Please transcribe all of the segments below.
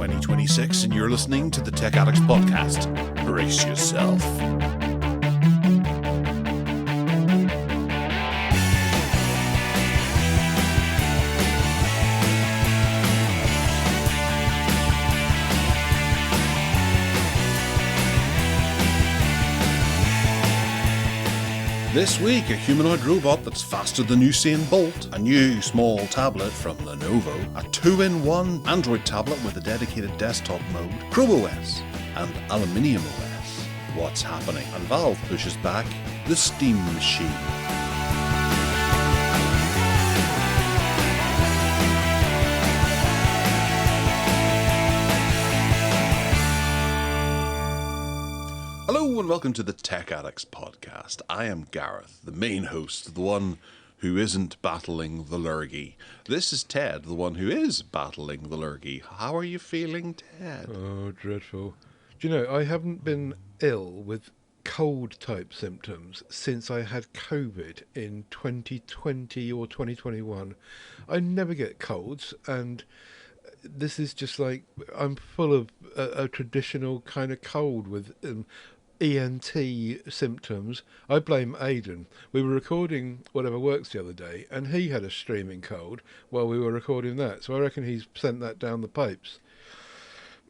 2026, and you're listening to the Tech Addicts podcast. Brace yourself. This week, a humanoid robot that's faster than Usain Bolt, a new small tablet from Lenovo, a 2-in-1 Android tablet with a dedicated desktop mode, Chrome OS, and Aluminium OS. What's happening? And Valve pushes back the Steam machine. Hello and welcome to the Tech Addicts podcast. I am Gareth, the main host, the one who isn't battling the lurgy. This is Ted, the one who is battling the lurgy. How are you feeling, Ted? Oh, dreadful. Do you know, I haven't been ill with cold-type symptoms since I had COVID in 2020 or 2021. I never get colds, and this is just like, I'm full of a traditional kind of cold with ENT symptoms. I blame Aidan. We were recording Whatever Works the other day, and he had a streaming cold while we were recording that. So I reckon he's sent that down the pipes.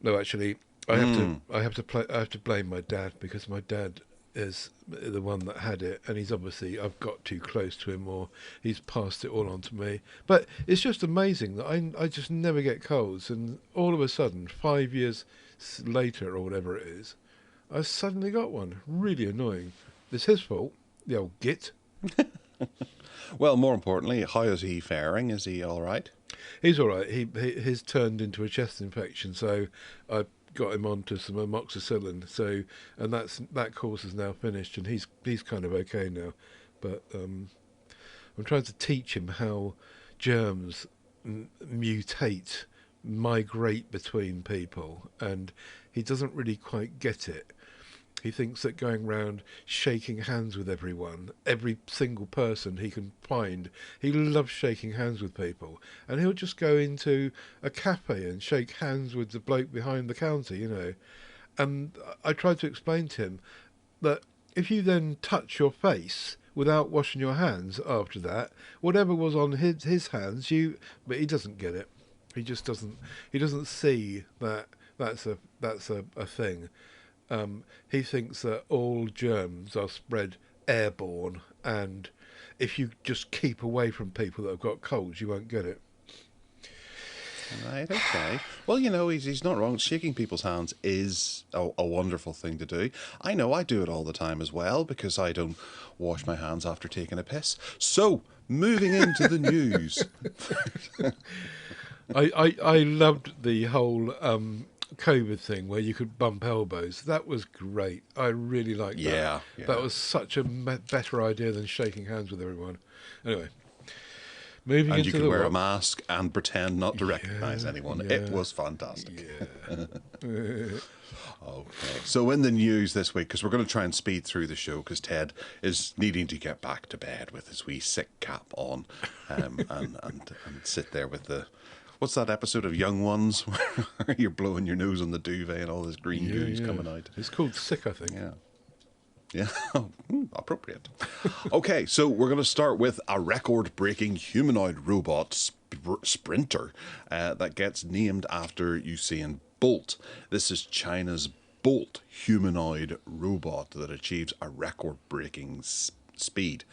No, actually, I have to blame my dad, because my dad is the one that had it, and he's obviously, I've got too close to him, or he's passed it all on to me. But it's just amazing that I just never get colds, and all of a sudden, 5 years later or whatever it is, I suddenly got one. Really annoying. It's his fault, the old git. Well, more importantly, how is he faring? Is he all right? He's all right. He's turned into a chest infection, so I got him onto some amoxicillin. So, and that course is now finished, and he's kind of okay now. But I'm trying to teach him how germs mutate, migrate between people, and he doesn't really quite get it. He thinks that going around shaking hands with everyone, every single person he can find, he loves shaking hands with people. And he'll just go into a cafe and shake hands with the bloke behind the counter, you know. And I tried to explain to him that if you then touch your face without washing your hands after that, whatever was on his hands, but he doesn't get it. He just doesn't. He doesn't see that that's a thing. He thinks that all germs are spread airborne, and if you just keep away from people that have got colds, you won't get it. Right, okay. Well, you know, he's not wrong. Shaking people's hands is a wonderful thing to do. I know I do it all the time as well, because I don't wash my hands after taking a piss. So, moving into the news. I loved the whole COVID thing where you could bump elbows. That was great. I really liked that. Yeah. That was such a better idea than shaking hands with everyone. Anyway, moving and into you could wear a mask and pretend not to recognise anyone. Yeah. It was fantastic. Yeah. Okay. So in the news this week, because we're going to try and speed through the show, because Ted is needing to get back to bed with his wee sick cap on, and sit there with the... What's that episode of Young Ones where you're blowing your nose on the duvet and all this green goos coming out? It's called Sick, I think. Yeah. Appropriate. Okay, so we're going to start with a record-breaking humanoid robot sprinter that gets named after Usain Bolt. This is China's Bolt humanoid robot that achieves a record-breaking speed.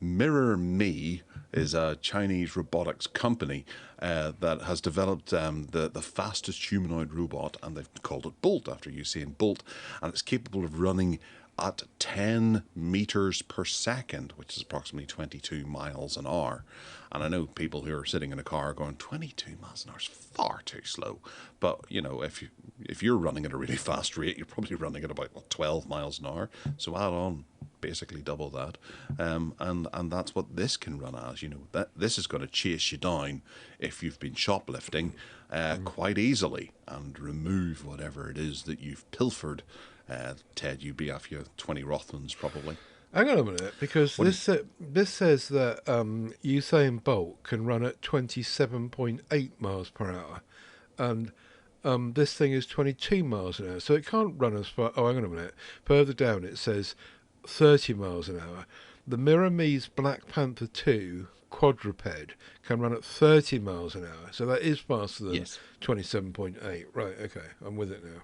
Mirror Me is a Chinese robotics company that has developed the fastest humanoid robot, and they've called it Bolt after Usain Bolt, and it's capable of running at 10 meters per second, which is approximately 22 miles an hour. And I know people who are sitting in a car going, 22 miles an hour is far too slow. But, you know, if you're running at a really fast rate, you're probably running at about 12 miles an hour. So add on basically double that. And that's what this can run as. You know, that this is going to chase you down if you've been shoplifting quite easily and remove whatever it is that you've pilfered. Ted, you'd be after 20 Rothmans probably. Hang on a minute, because this says that Usain Bolt can run at 27.8 miles per hour, and this thing is 22 miles an hour, so it can't run as far. Oh, hang on a minute. Further down it says 30 miles an hour. The Miramise Black Panther 2 quadruped can run at 30 miles an hour, so that is faster than Yes. 27.8. Right, okay, I'm with it now.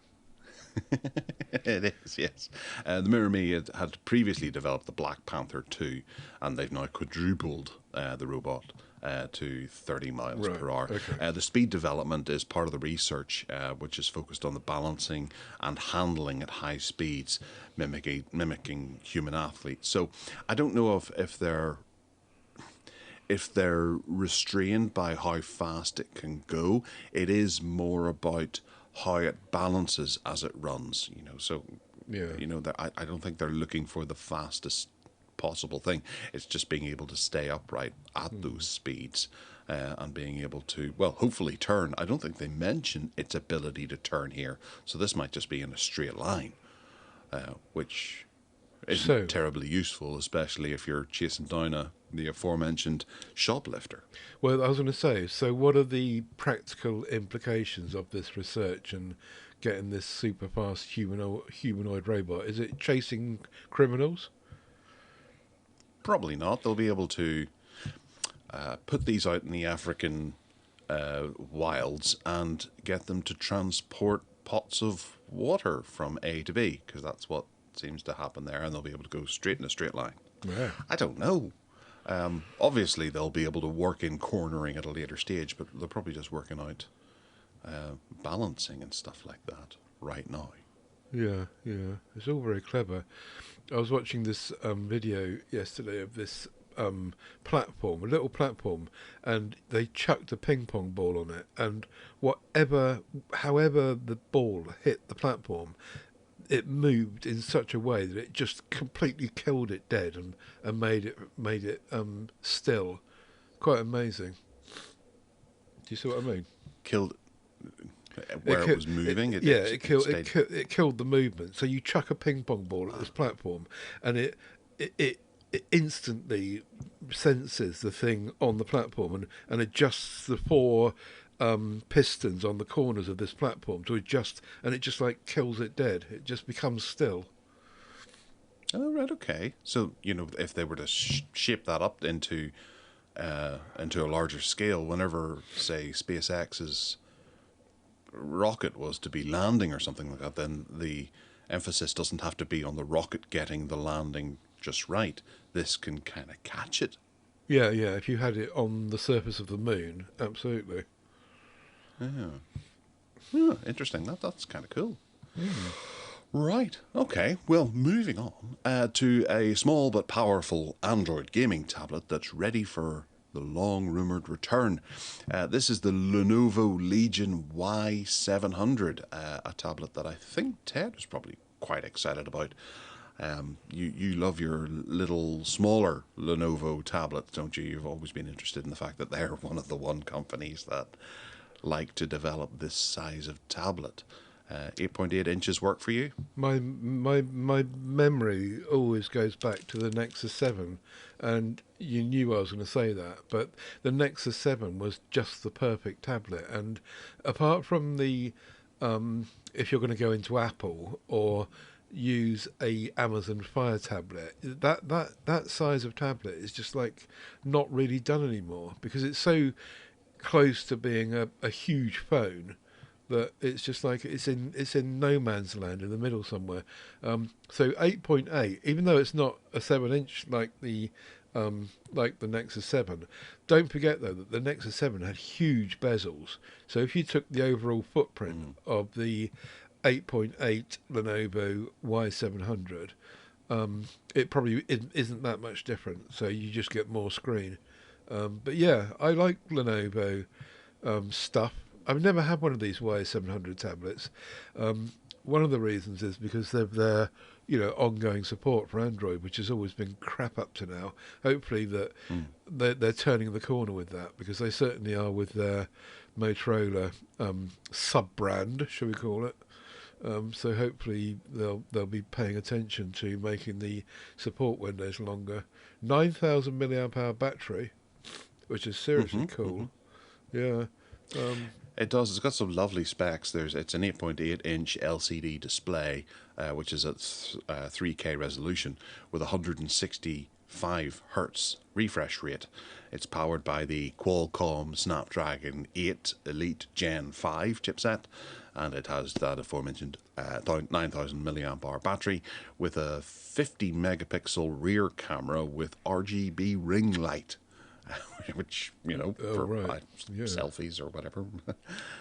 It is, yes. The Mirror Me had previously developed the Black Panther 2, and they've now quadrupled the robot to 30 miles Right, per hour. okay. The speed development is part of the research, which is focused on the balancing and handling at high speeds, mimicking human athletes. So I don't know if they're restrained by how fast it can go. It is more about how it balances as it runs, so Yeah. I don't think they're looking for the fastest possible thing. It's just being able to stay upright at those speeds, and being able to, well, hopefully turn. I don't think they mention its ability to turn here, so this might just be in a straight line, which isn't terribly useful, especially if you're chasing down the aforementioned shoplifter. Well, I was going to say, so what are the practical implications of this research and getting this super fast humanoid robot? Is it chasing criminals? Probably not. They'll be able to put these out in the African wilds and get them to transport pots of water from A to B, because that's what seems to happen there, and they'll be able to go straight in a straight line. Yeah. I don't know. Obviously, they'll be able to work in cornering at a later stage, but they're probably just working out balancing and stuff like that right now. Yeah, yeah. It's all very clever. I was watching this video yesterday of this platform, a little platform, and they chucked a ping pong ball on it, and however the ball hit the platform, it moved in such a way that it just completely killed it dead and made it still. Quite amazing. Do you see what I mean? Killed where it was moving. It killed the movement. So you chuck a ping pong ball at this platform, and it instantly senses the thing on the platform and adjusts the four pistons on the corners of this platform to adjust, and it just like kills it dead. It just becomes still. Oh, right, okay. So, if they were to shape that up into a larger scale, whenever, say, SpaceX's rocket was to be landing or something like that, then the emphasis doesn't have to be on the rocket getting the landing just right. This can kind of catch it. Yeah, yeah. If you had it on the surface of the moon, absolutely. Yeah, interesting. That's kind of cool. Right. Okay. Well, moving on to a small but powerful Android gaming tablet that's ready for the long-rumoured return. This is the Lenovo Legion Y700, a tablet that I think Ted is probably quite excited about. You love your little smaller Lenovo tablets, don't you? You've always been interested in the fact that they're one of the companies that like to develop this size of tablet. 8.8 inches work for you? My memory always goes back to the Nexus 7, and you knew I was going to say that, but the Nexus 7 was just the perfect tablet. And apart from the if you're going to go into Apple or use a Amazon Fire tablet, that size of tablet is just like not really done anymore, because it's so close to being a huge phone that it's just like it's in no man's land in the middle somewhere. So 8.8, even though it's not a 7-inch like the Nexus 7, don't forget though that the Nexus 7 had huge bezels. So if you took the overall footprint of the 8.8 Lenovo Y700, it probably isn't that much different. So you just get more screen. But yeah, I like Lenovo stuff. I've never had one of these Y700 tablets. One of the reasons is because of their, ongoing support for Android, which has always been crap up to now. Hopefully that they're turning the corner with that, because they certainly are with their Motorola sub-brand, shall we call it. So hopefully they'll be paying attention to making the support windows longer. 9,000 milliamp hour battery, which is seriously cool. Yeah. It does. It's got some lovely specs. It's an 8.8-inch LCD display, which is at 3K resolution with 165 hertz refresh rate. It's powered by the Qualcomm Snapdragon 8 Elite Gen 5 chipset, and it has that aforementioned 9,000 milliamp hour battery with a 50 megapixel rear camera with RGB ring light. Which, for right. Yeah. selfies or whatever.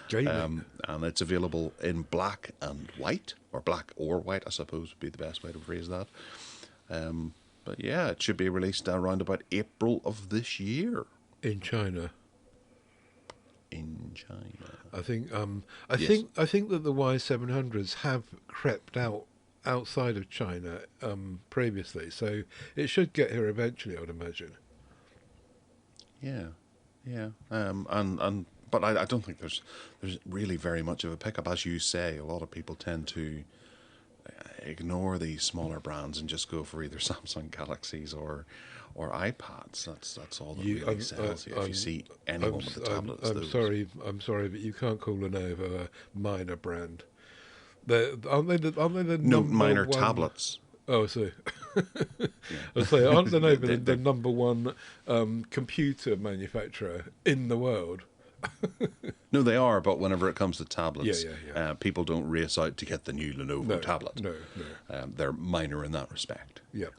Gaming. And it's available in black and white, or black or white, I suppose would be the best way to phrase that. But yeah, it should be released around about April of this year. In China. In China. I think Yes. I think that the Y700s have crept outside of China previously, so it should get here eventually, I would imagine. Yeah, yeah. But I don't think there's really very much of a pickup. As you say, a lot of people tend to ignore these smaller brands and just go for either Samsung Galaxies or iPads. That's all that really sells you. If you see anyone with the tablets, I'm sorry, but you can't call Lenovo a minor brand. Aren't they the no number minor one? tablets. Oh, I see. Yeah. I say, aren't Lenovo the number one computer manufacturer in the world? No, they are, but whenever it comes to tablets, Yeah. people don't race out to get the new Lenovo tablet. No. They're minor in that respect. Yep.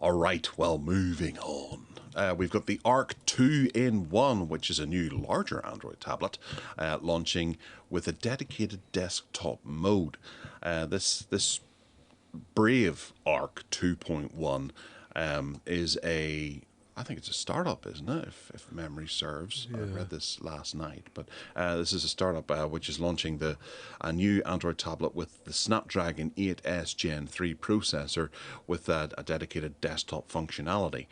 All right, well, moving on. We've got the Arc 2-in-1, which is a new, larger Android tablet, launching with a dedicated desktop mode. This Brave Arc 2.1 is I think it's a startup, isn't it? If memory serves. Yeah. I read this last night, but this is a startup which is launching a new Android tablet with the Snapdragon 8S Gen 3 processor with a dedicated desktop functionality.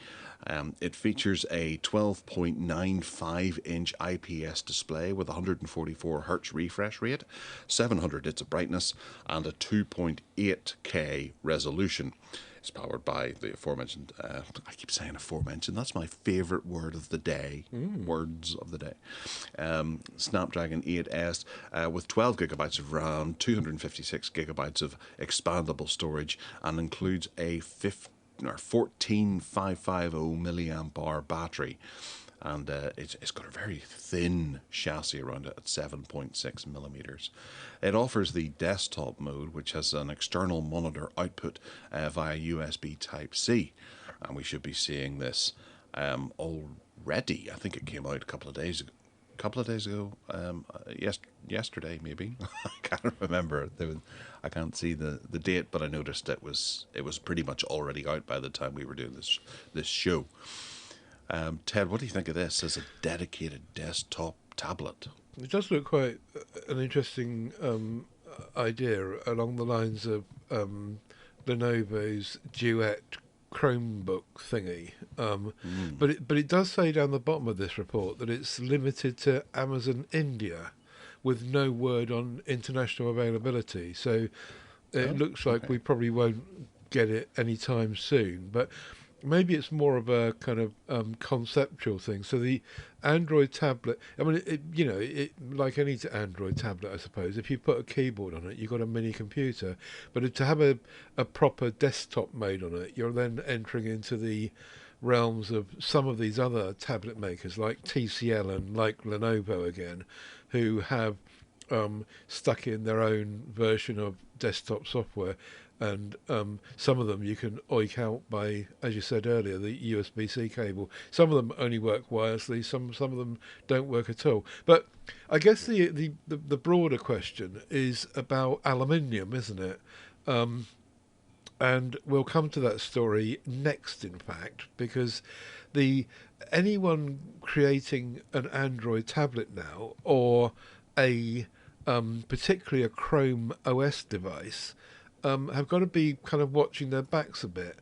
It features a 12.95-inch IPS display with 144 Hz refresh rate, 700 nits of brightness, and a 2.8K resolution. It's powered by the aforementioned, I keep saying aforementioned, that's my favourite word of the day, words of the day. Snapdragon 8S with 12 gigabytes of RAM, 256 gigabytes of expandable storage, and includes a 14550 milliamp hour battery. And it's got a very thin chassis around it at 7.6 millimeters. It offers the desktop mode, which has an external monitor output via USB Type-C. And we should be seeing this already. I think it came out a couple of days ago. Yesterday maybe. I can't remember. I can't see the date, but I noticed it was pretty much already out by the time we were doing this show. Ted, what do you think of this as a dedicated desktop tablet? It does look quite an interesting idea along the lines of Lenovo's Duet Chromebook thingy. But it does say down the bottom of this report that it's limited to Amazon India, with no word on international availability. So it looks like we probably won't get it anytime soon. But maybe it's more of a kind of conceptual thing. So the Android tablet, I mean, it like any Android tablet, I suppose, if you put a keyboard on it, you've got a mini computer. But to have a proper desktop made on it, you're then entering into the realms of some of these other tablet makers like TCL and like Lenovo again, who have stuck in their own version of desktop software. And some of them you can oik out by, as you said earlier, the USB-C cable. Some of them only work wirelessly. Some of them don't work at all. But I guess the broader question is about aluminium, isn't it? And we'll come to that story next, in fact, because anyone creating an Android tablet now, or particularly a Chrome OS device, have got to be kind of watching their backs a bit.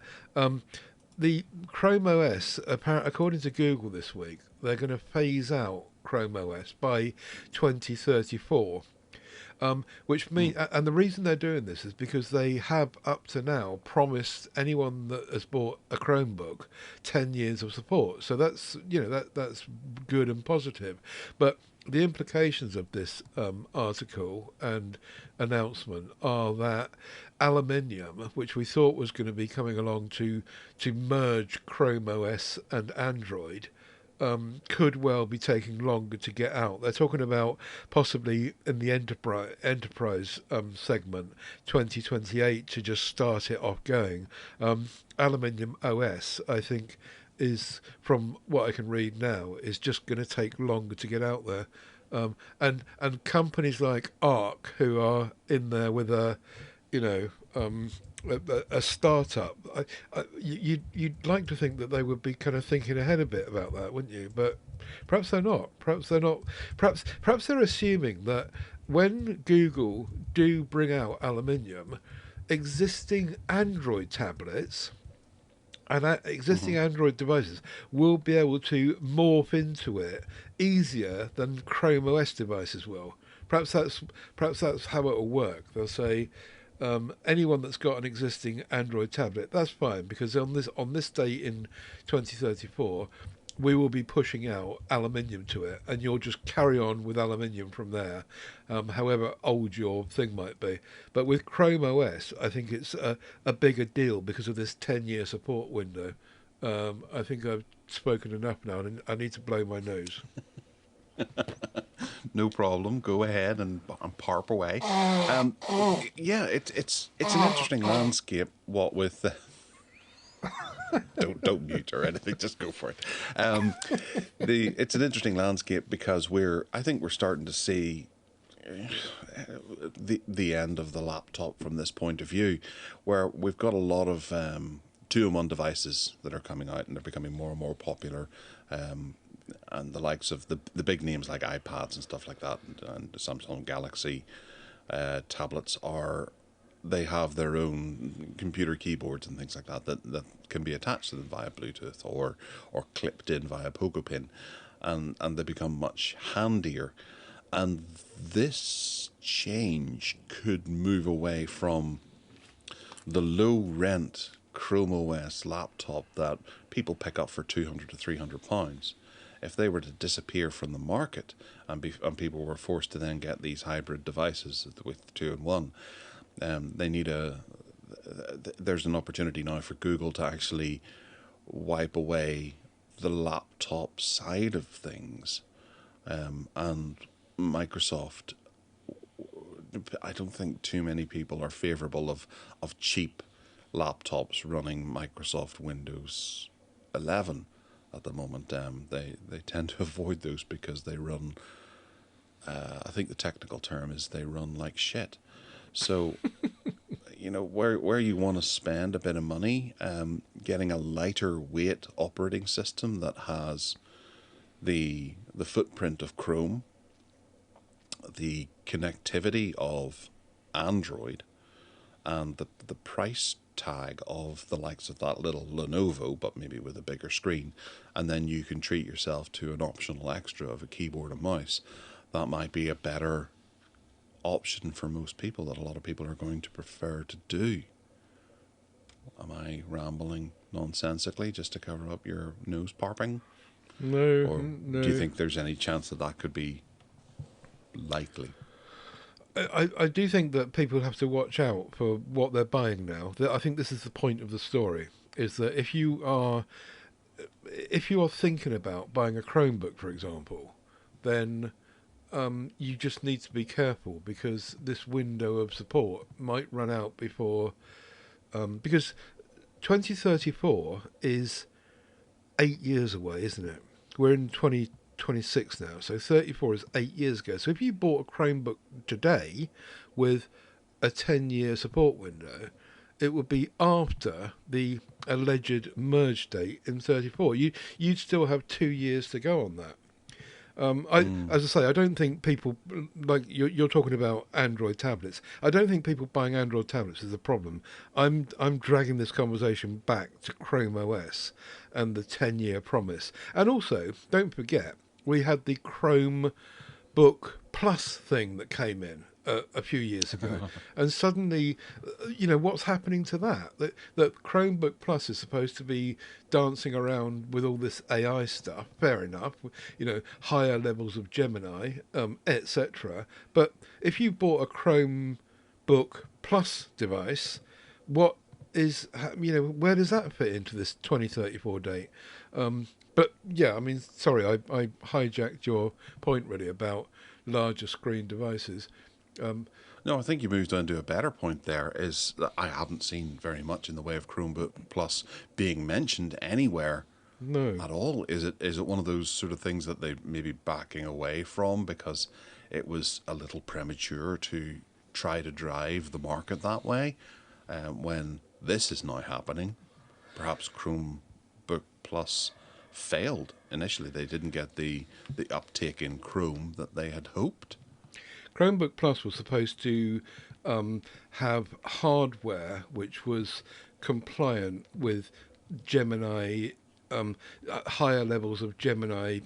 The Chrome OS, according to Google this week, they're going to phase out Chrome OS by 2034. Which mean, and the reason they're doing this is because they have up to now promised anyone that has bought a Chromebook 10 years of support. So that's that's good and positive. But the implications of this article and announcement are that aluminium, which we thought was going to be coming along to merge Chrome OS and Android, could well be taking longer to get out. They're talking about possibly in the enterprise segment 2028 to just start it off going. Aluminium OS, I think, is, from what I can read now, is just going to take longer to get out there. And companies like Arc, who are in there with a, you know, a startup, you'd like to think that they would be kind of thinking ahead a bit about that, wouldn't you? But perhaps they're not. Perhaps they're not. Perhaps they're assuming that when Google do bring out aluminium, existing Android tablets and existing Android devices will be able to morph into it easier than Chrome OS devices will. Perhaps that's how it will work. They'll say, anyone that's got an existing Android tablet, that's fine, because on this date in 2034, we will be pushing out aluminium to it, and you'll just carry on with aluminium from there, however old your thing might be. But with Chrome OS, I think it's a bigger deal because of this 10-year support window. I think I've spoken enough now, and I need to blow my nose. No problem. Go ahead and parp away. Yeah, it's an interesting landscape. What with don't mute or anything. Just go for it. It's an interesting landscape because I think we're starting to see the end of the laptop from this point of view, where we've got a lot of 2-in-1 devices that are coming out and they're becoming more and more popular. And the likes of the big names like iPads and stuff like that, and Samsung Galaxy tablets they have their own computer keyboards and things like that can be attached to them via Bluetooth or clipped in via Pogo Pin, and they become much handier. And this change could move away from the low rent Chrome OS laptop that people pick up for £200 to £300. If they were to disappear from the market and people were forced to then get these hybrid devices with 2-in-1, there's an opportunity now for Google to actually wipe away the laptop side of things, and Microsoft. I don't think too many people are favourable of cheap laptops running Microsoft Windows 11 at the moment. They tend to avoid those because they run, I think the technical term is they run like shit. So, where you want to spend a bit of money, getting a lighter weight operating system that has the footprint of Chrome, the connectivity of Android, and the price tag of the likes of that little Lenovo, but maybe with a bigger screen, and then you can treat yourself to an optional extra of a keyboard and mouse. That might be a better option for most people, that a lot of people are going to prefer to do. Am I rambling nonsensically just to cover up your nose parping? No. Or do you think there's any chance that could be likely? I do think that people have to watch out for what they're buying now. I think this is the point of the story, is that if you are thinking about buying a Chromebook, for example, then you just need to be careful, because this window of support might run out before, because 2034 is 8 years away, isn't it? We're in 2026 now, so 34 is 8 years ago. So if you bought a Chromebook today with a 10-year support window, it would be after the alleged merge date in 34. You'd still have 2 years to go on that. As I say, I don't think people, like you're talking about Android tablets. I don't think people buying Android tablets is the problem. I'm dragging this conversation back to Chrome OS and the 10-year promise. And also, don't forget, we had the Chromebook Plus thing that came in a few years ago, and suddenly, what's happening to that? That Chromebook Plus is supposed to be dancing around with all this AI stuff. Fair enough, higher levels of Gemini, etc. But if you bought a Chromebook Plus device, what is where does that fit into this 2034 date? But yeah, I mean, sorry, I hijacked your point really about larger screen devices. No, I think you moved on to a better point there, is that I haven't seen very much in the way of Chromebook Plus being mentioned anywhere No, at all. Is it one of those sort of things that they may be backing away from because it was a little premature to try to drive the market that way, when this is now happening? Perhaps Chromebook Plus failed initially. They didn't get the uptake in Chrome that they had hoped. Chromebook Plus was supposed to have hardware which was compliant with Gemini, higher levels of Gemini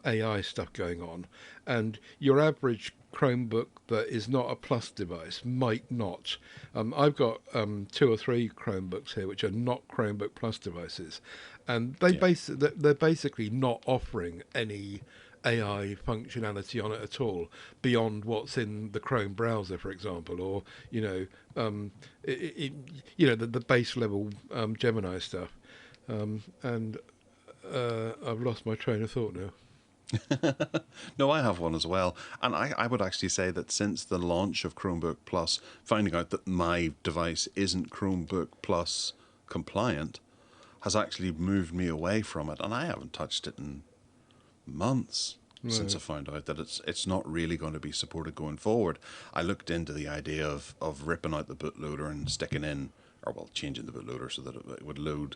AI stuff going on, and your average Chromebook that is not a Plus device might not. I've got 2 or 3 Chromebooks here which are not Chromebook Plus devices, and Yeah. they're basically not offering any AI functionality on it at all beyond what's in the Chrome browser, for example, or the base level Gemini stuff. And I've lost my train of thought now. No, I have one as well. And I would actually say that since the launch of Chromebook Plus, finding out that my device isn't Chromebook Plus compliant has actually moved me away from it. And I haven't touched it in months since I Right. found out that it's not really going to be supported going forward. I looked into the idea of ripping out the bootloader and sticking in, or well, changing the bootloader so that it would load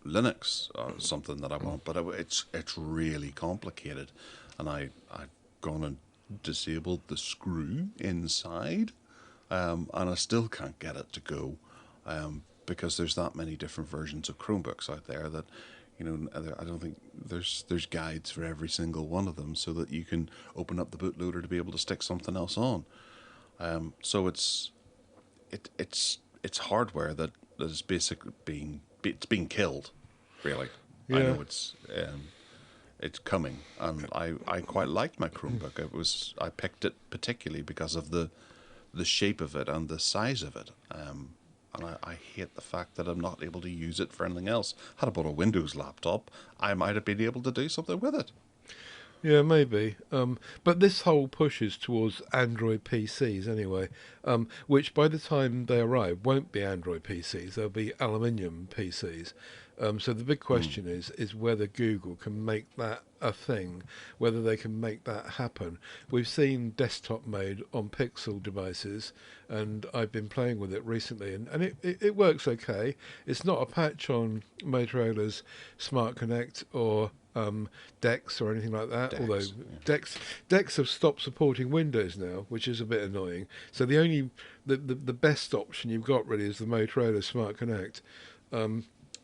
Linux, or something that I want, but it's really complicated, and I've gone and disabled the screw inside, and I still can't get it to go, because there's that many different versions of Chromebooks out there that, I don't think there's guides for every single one of them, so that you can open up the bootloader to be able to stick something else on. So it's hardware that is basically being killed, really. I Yeah. know it's coming, and I quite liked my Chromebook. I picked it particularly because of the shape of it and the size of it. And I hate the fact that I'm not able to use it for anything else. Had I bought a Windows laptop, I might have been able to do something with it. Yeah, maybe. But this whole push is towards Android PCs anyway, which by the time they arrive won't be Android PCs, they'll be aluminium PCs. So the big Hmm. question is whether Google can make that a thing, whether they can make that happen. We've seen desktop mode on Pixel devices, and I've been playing with it recently, and it works okay. It's not a patch on Motorola's Smart Connect or Dex or anything like that. Although Dex. Yeah. Dex have stopped supporting Windows now, which is a bit annoying. So the best option you've got really is the Motorola Smart Connect.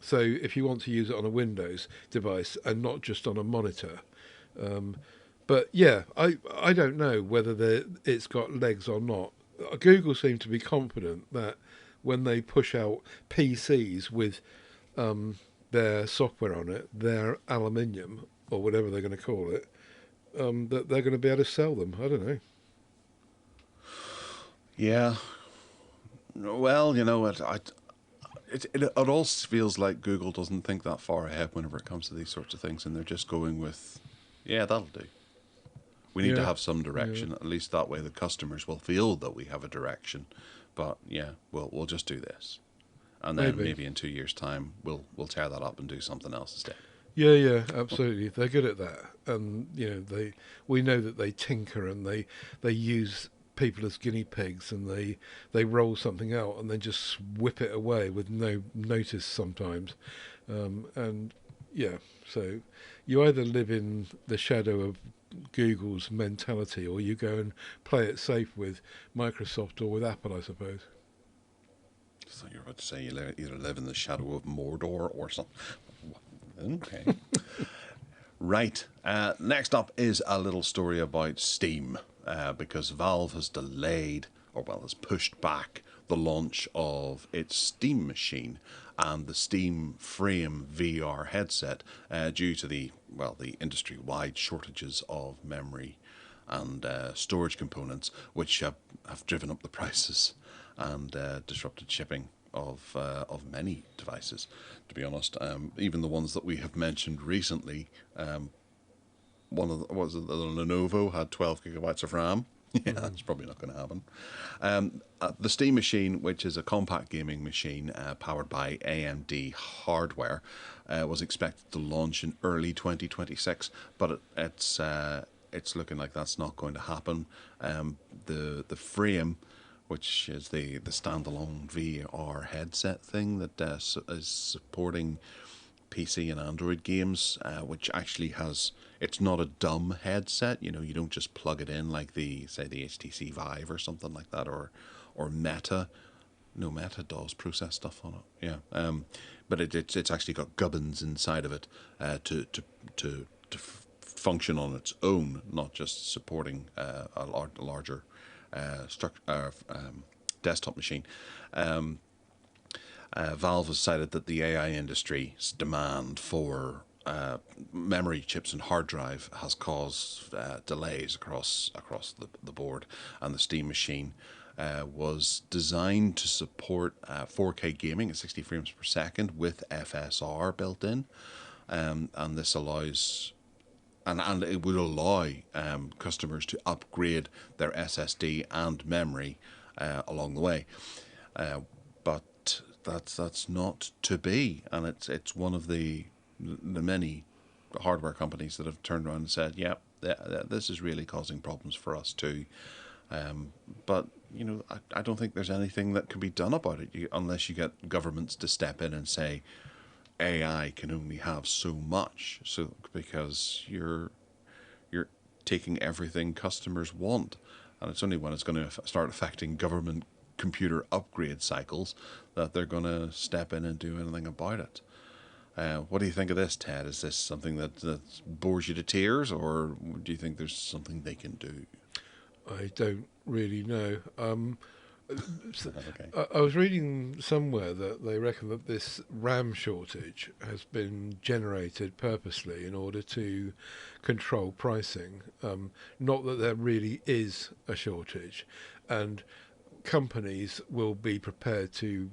So if you want to use it on a Windows device and not just on a monitor. But yeah, I don't know whether it's got legs or not. Google seem to be confident that when they push out PCs with their software on it, their aluminium or whatever they're going to call it, that they're going to be able to sell them. I don't know. Yeah. Well, it all feels like Google doesn't think that far ahead whenever it comes to these sorts of things, and they're just going with, yeah, that'll do. We need to Yeah, have some yeah, direction. At least that way the customers will feel that we have a direction. But yeah, we'll just do this, and then maybe. maybe in 2 years' time we'll tear that up and do something else instead. Yeah, yeah, absolutely. They're good at that, and we know that they tinker and they use people as guinea pigs, and they roll something out and then just whip it away with no notice sometimes, and yeah. So you either live in the shadow of Google's mentality, or you go and play it safe with Microsoft or with Apple, I suppose. So you're about to say you either live in the shadow of Mordor or something. Okay. Right. Next up is a little story about Steam. because Valve has delayed, or well, has pushed back the launch of its Steam machine and the Steam Frame VR headset due to the industry-wide shortages of memory and storage components, which have driven up the prices and disrupted shipping of many devices. To be honest, even the ones that we have mentioned recently, one of the Lenovo had 12 gigabytes of RAM. Yeah, that's probably not going to happen. The Steam machine, which is a compact gaming machine powered by AMD hardware, was expected to launch in early 2026, but it's looking like that's not going to happen. The Frame, which is the standalone VR headset thing that is supporting PC and Android games, which actually it's not a dumb headset. You don't just plug it in like the HTC Vive or something like that, or Meta. No, Meta does process stuff on it. Yeah, but it's actually got gubbins inside of it to function on its own, not just supporting a larger desktop machine. Valve has cited that the AI industry's demand for memory chips and hard drive has caused delays across the board, and the Steam machine was designed to support 4K gaming at 60 frames per second with FSR built in, and this allows. And it would allow customers to upgrade their SSD and memory along the way, but that's not to be, and it's one of the many hardware companies that have turned around and said, "Yeah, this is really causing problems for us too." But I don't think there's anything that can be done about it unless you get governments to step in and say, AI can only have so much, so because you're taking everything customers want, and it's only when it's going to start affecting government computer upgrade cycles that they're going to step in and do anything about it. What do you think of this, Ted? Is this something that bores you to tears, or do you think there's something they can do? I don't really know. Okay. I was reading somewhere that they reckon that this RAM shortage has been generated purposely in order to control pricing. Not that there really is a shortage, and companies will be prepared to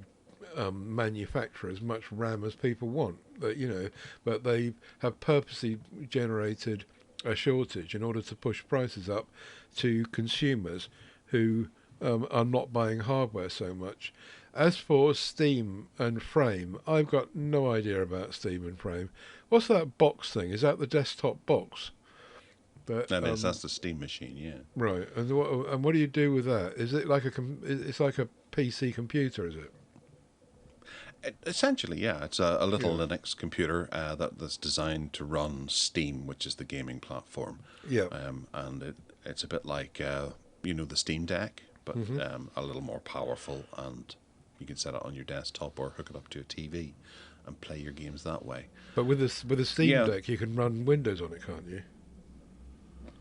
manufacture as much RAM as people want. But they have purposely generated a shortage in order to push prices up to consumers who are not buying hardware so much. As for Steam and Frame, I've got no idea about Steam and Frame. What's that box thing? Is that the desktop box? That's the Steam machine, yeah. Right. And what do you do with that? Is it like it's like a PC computer, is it? Essentially, yeah. It's a little Linux computer that's designed to run Steam, which is the gaming platform. Yeah. And it's a bit like the Steam Deck, but a little more powerful, and you can set it on your desktop or hook it up to a TV and play your games that way. But with a Steam Deck, you can run Windows on it, can't you?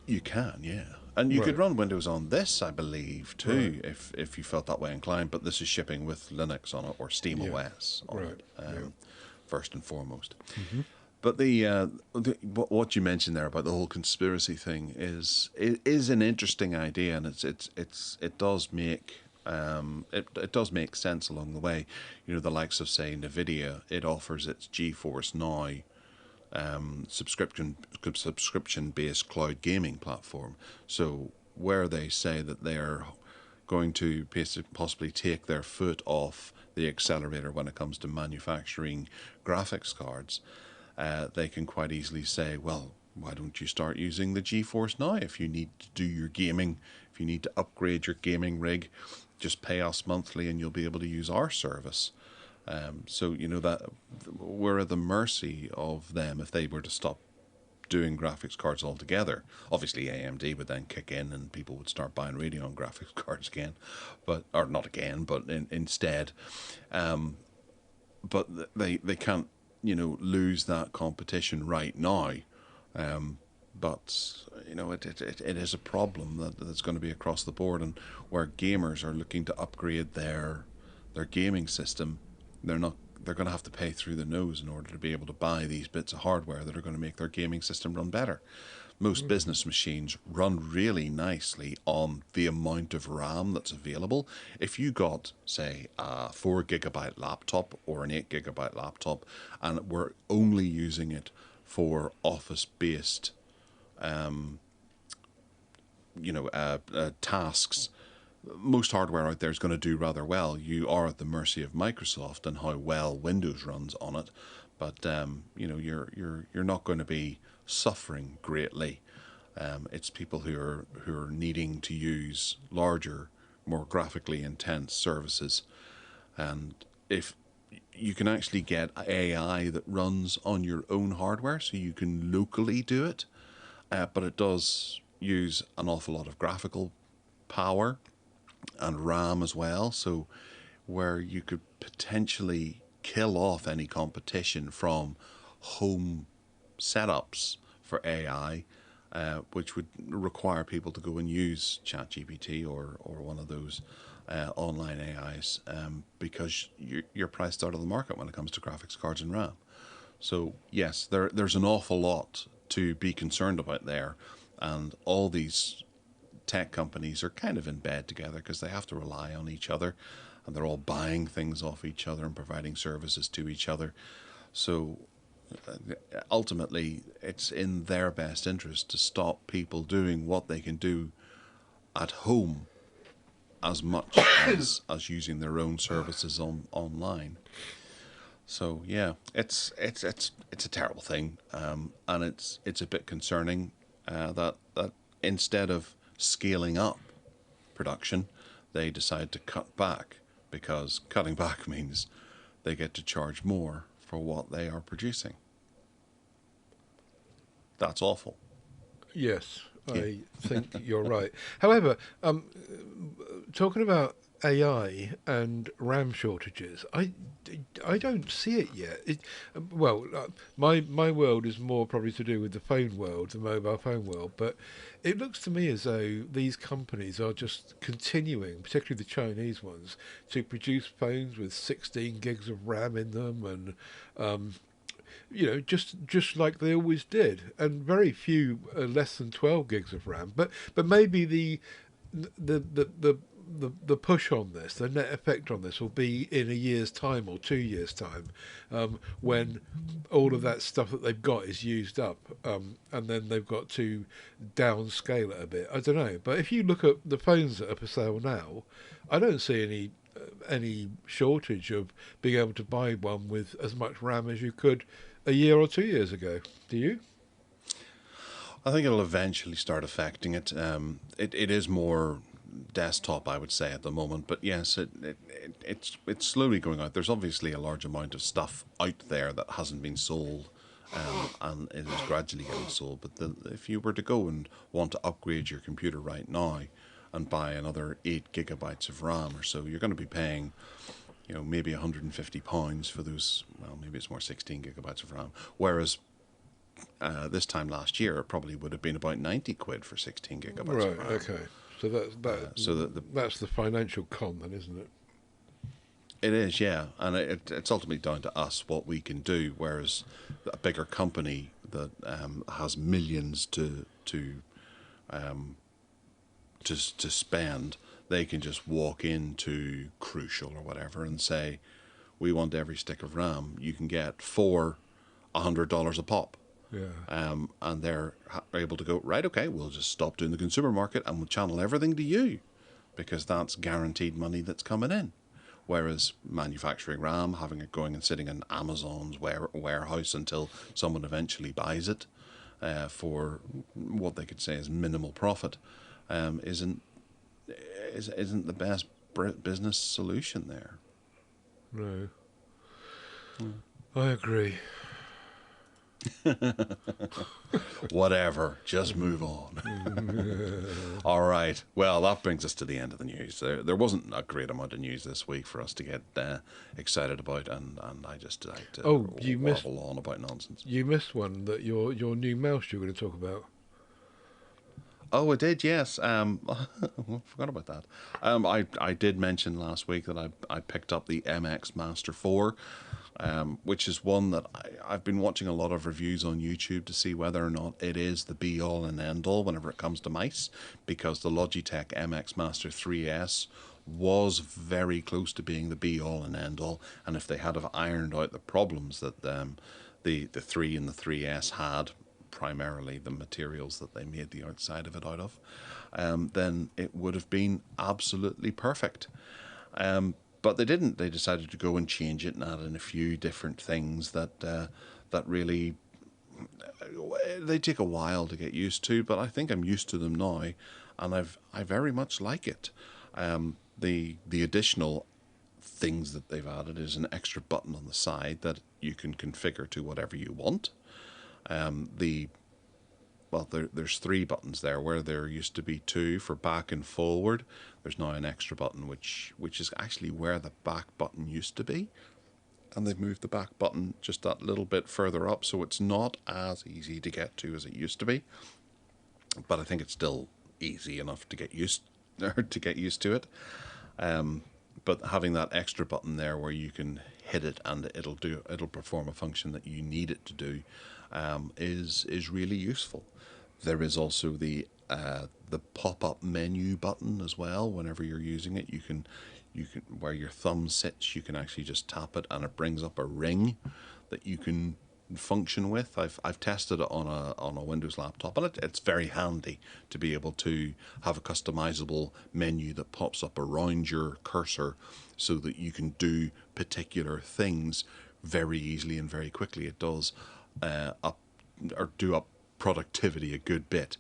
You can, yeah. And you could run Windows on this, I believe, too, if you felt that way inclined. But this is shipping with Linux on it, or Steam OS on it, first and foremost. Mm-hmm. But what you mentioned there about the whole conspiracy thing is an interesting idea, and it does make it does make sense along the way. The likes of, say, Nvidia, it offers its GeForce Now subscription-based cloud gaming platform. So where they say that they're going to possibly take their foot off the accelerator when it comes to manufacturing graphics cards, they can quite easily say, well, why don't you start using the GeForce Now? If you need to do your gaming, if you need to upgrade your gaming rig, just pay us monthly and you'll be able to use our service. So that we're at the mercy of them if they were to stop doing graphics cards altogether. Obviously, AMD would then kick in and people would start buying Radeon graphics cards again, or not again, but instead. But they can't lose that competition right now, but it is a problem that's going to be across the board, and where gamers are looking to upgrade their gaming system, they're going to have to pay through the nose in order to be able to buy these bits of hardware that are going to make their gaming system run better. Most business machines run really nicely on the amount of RAM that's available. If you got, say, a 4 GB laptop or an 8 GB laptop, and we're only using it for office-based, tasks, most hardware out there is going to do rather well. You are at the mercy of Microsoft and how well Windows runs on it, but you're not going to be suffering greatly. It's people who are needing to use larger, more graphically intense services, and if you can actually get AI that runs on your own hardware, so you can locally do it, but it does use an awful lot of graphical power and RAM as well. So where you could potentially kill off any competition from home setups for AI, which would require people to go and use ChatGPT or one of those online AIs, because you're priced out of the market when it comes to graphics cards and RAM. So yes, there's an awful lot to be concerned about there, and all these tech companies are kind of in bed together because they have to rely on each other, and they're all buying things off each other and providing services to each other. So ultimately, it's in their best interest to stop people doing what they can do at home as much as using their own services online. So yeah, it's a terrible thing, and it's a bit concerning that instead of scaling up production, they decide to cut back, because cutting back means they get to charge more for what they are producing. That's awful. Yes, Yeah. I think you're right. However, talking about AI and RAM shortages, I don't see it yet. My world is more probably to do with the phone world, the mobile phone world, but it looks to me as though these companies are just continuing, particularly the Chinese ones, to produce phones with 16 gigs of RAM in them, and just like they always did, and very few less than 12 gigs of RAM. But maybe the the the the push on this, the net effect on this, will be in a year's time or 2 years' time, when all of that stuff that they've got is used up, and then they've got to downscale it a bit. I don't know, but if you look at the phones that are for sale now, I don't see any shortage of being able to buy one with as much RAM as you could a year or 2 years ago. Do you? I think it'll eventually start affecting it. It is more desktop, I would say, at the moment. But yes, it's slowly going out. There's obviously a large amount of stuff out there that hasn't been sold, and it is gradually getting sold. But if you were to go and want to upgrade your computer right now and buy another 8 GB of RAM or so, you're going to be paying, maybe £150 for those. Well, maybe it's more, 16 GB of RAM. Whereas this time last year, it probably would have been about 90 quid for 16 GB of Right. RAM. Okay. So that's the financial con, then, isn't it? It is, yeah, and it's ultimately down to us what we can do. Whereas a bigger company that has millions to spend, they can just walk into Crucial or whatever and say, "We want every stick of RAM you can get for $100 a pop." Yeah. And they're able to go, right, okay, we'll just stop doing the consumer market and we'll channel everything to you, because that's guaranteed money that's coming in. Whereas manufacturing RAM, having it going and sitting in Amazon's warehouse until someone eventually buys it for what they could say is minimal profit, isn't the best business solution there. No. I agree. Whatever, just move on. All right. Well, that brings us to the end of the news. There wasn't a great amount of news this week for us to get excited about, and I just like to You missed waffle on about nonsense. you missed one, that your new mouse you're going to talk about. Oh, I did, yes. I forgot about that. I did mention last week that I picked up the MX Master 4, which is one that I've been watching a lot of reviews on YouTube to see whether or not it is the be-all and end-all whenever it comes to mice, because the Logitech MX Master 3S was very close to being the be-all and end-all, and if they had have ironed out the problems that the 3 and the 3S had, primarily the materials that they made the outside of it out of, then it would have been absolutely perfect. But they didn't. They decided to go and change it and add in a few different things that really they take a while to get used to. But I think I'm used to them now, and I very much like it. The additional things that they've added is an extra button on the side that you can configure to whatever you want. There's 3 buttons there where there used to be 2 for back and forward. There's now an extra button which is actually where the back button used to be, and they've moved the back button just that little bit further up, so it's not as easy to get to as it used to be. But I think it's still easy enough to get used to it. But having that extra button there where you can hit it and it'll perform a function that you need it to do, is really useful. There is also the pop-up menu button as well. Whenever you're using it, you can where your thumb sits, you can actually just tap it and it brings up a ring that you can function with. I've tested it on a Windows laptop, and it's very handy to be able to have a customizable menu that pops up around your cursor so that you can do particular things very easily and very quickly. It does do up productivity a good bit.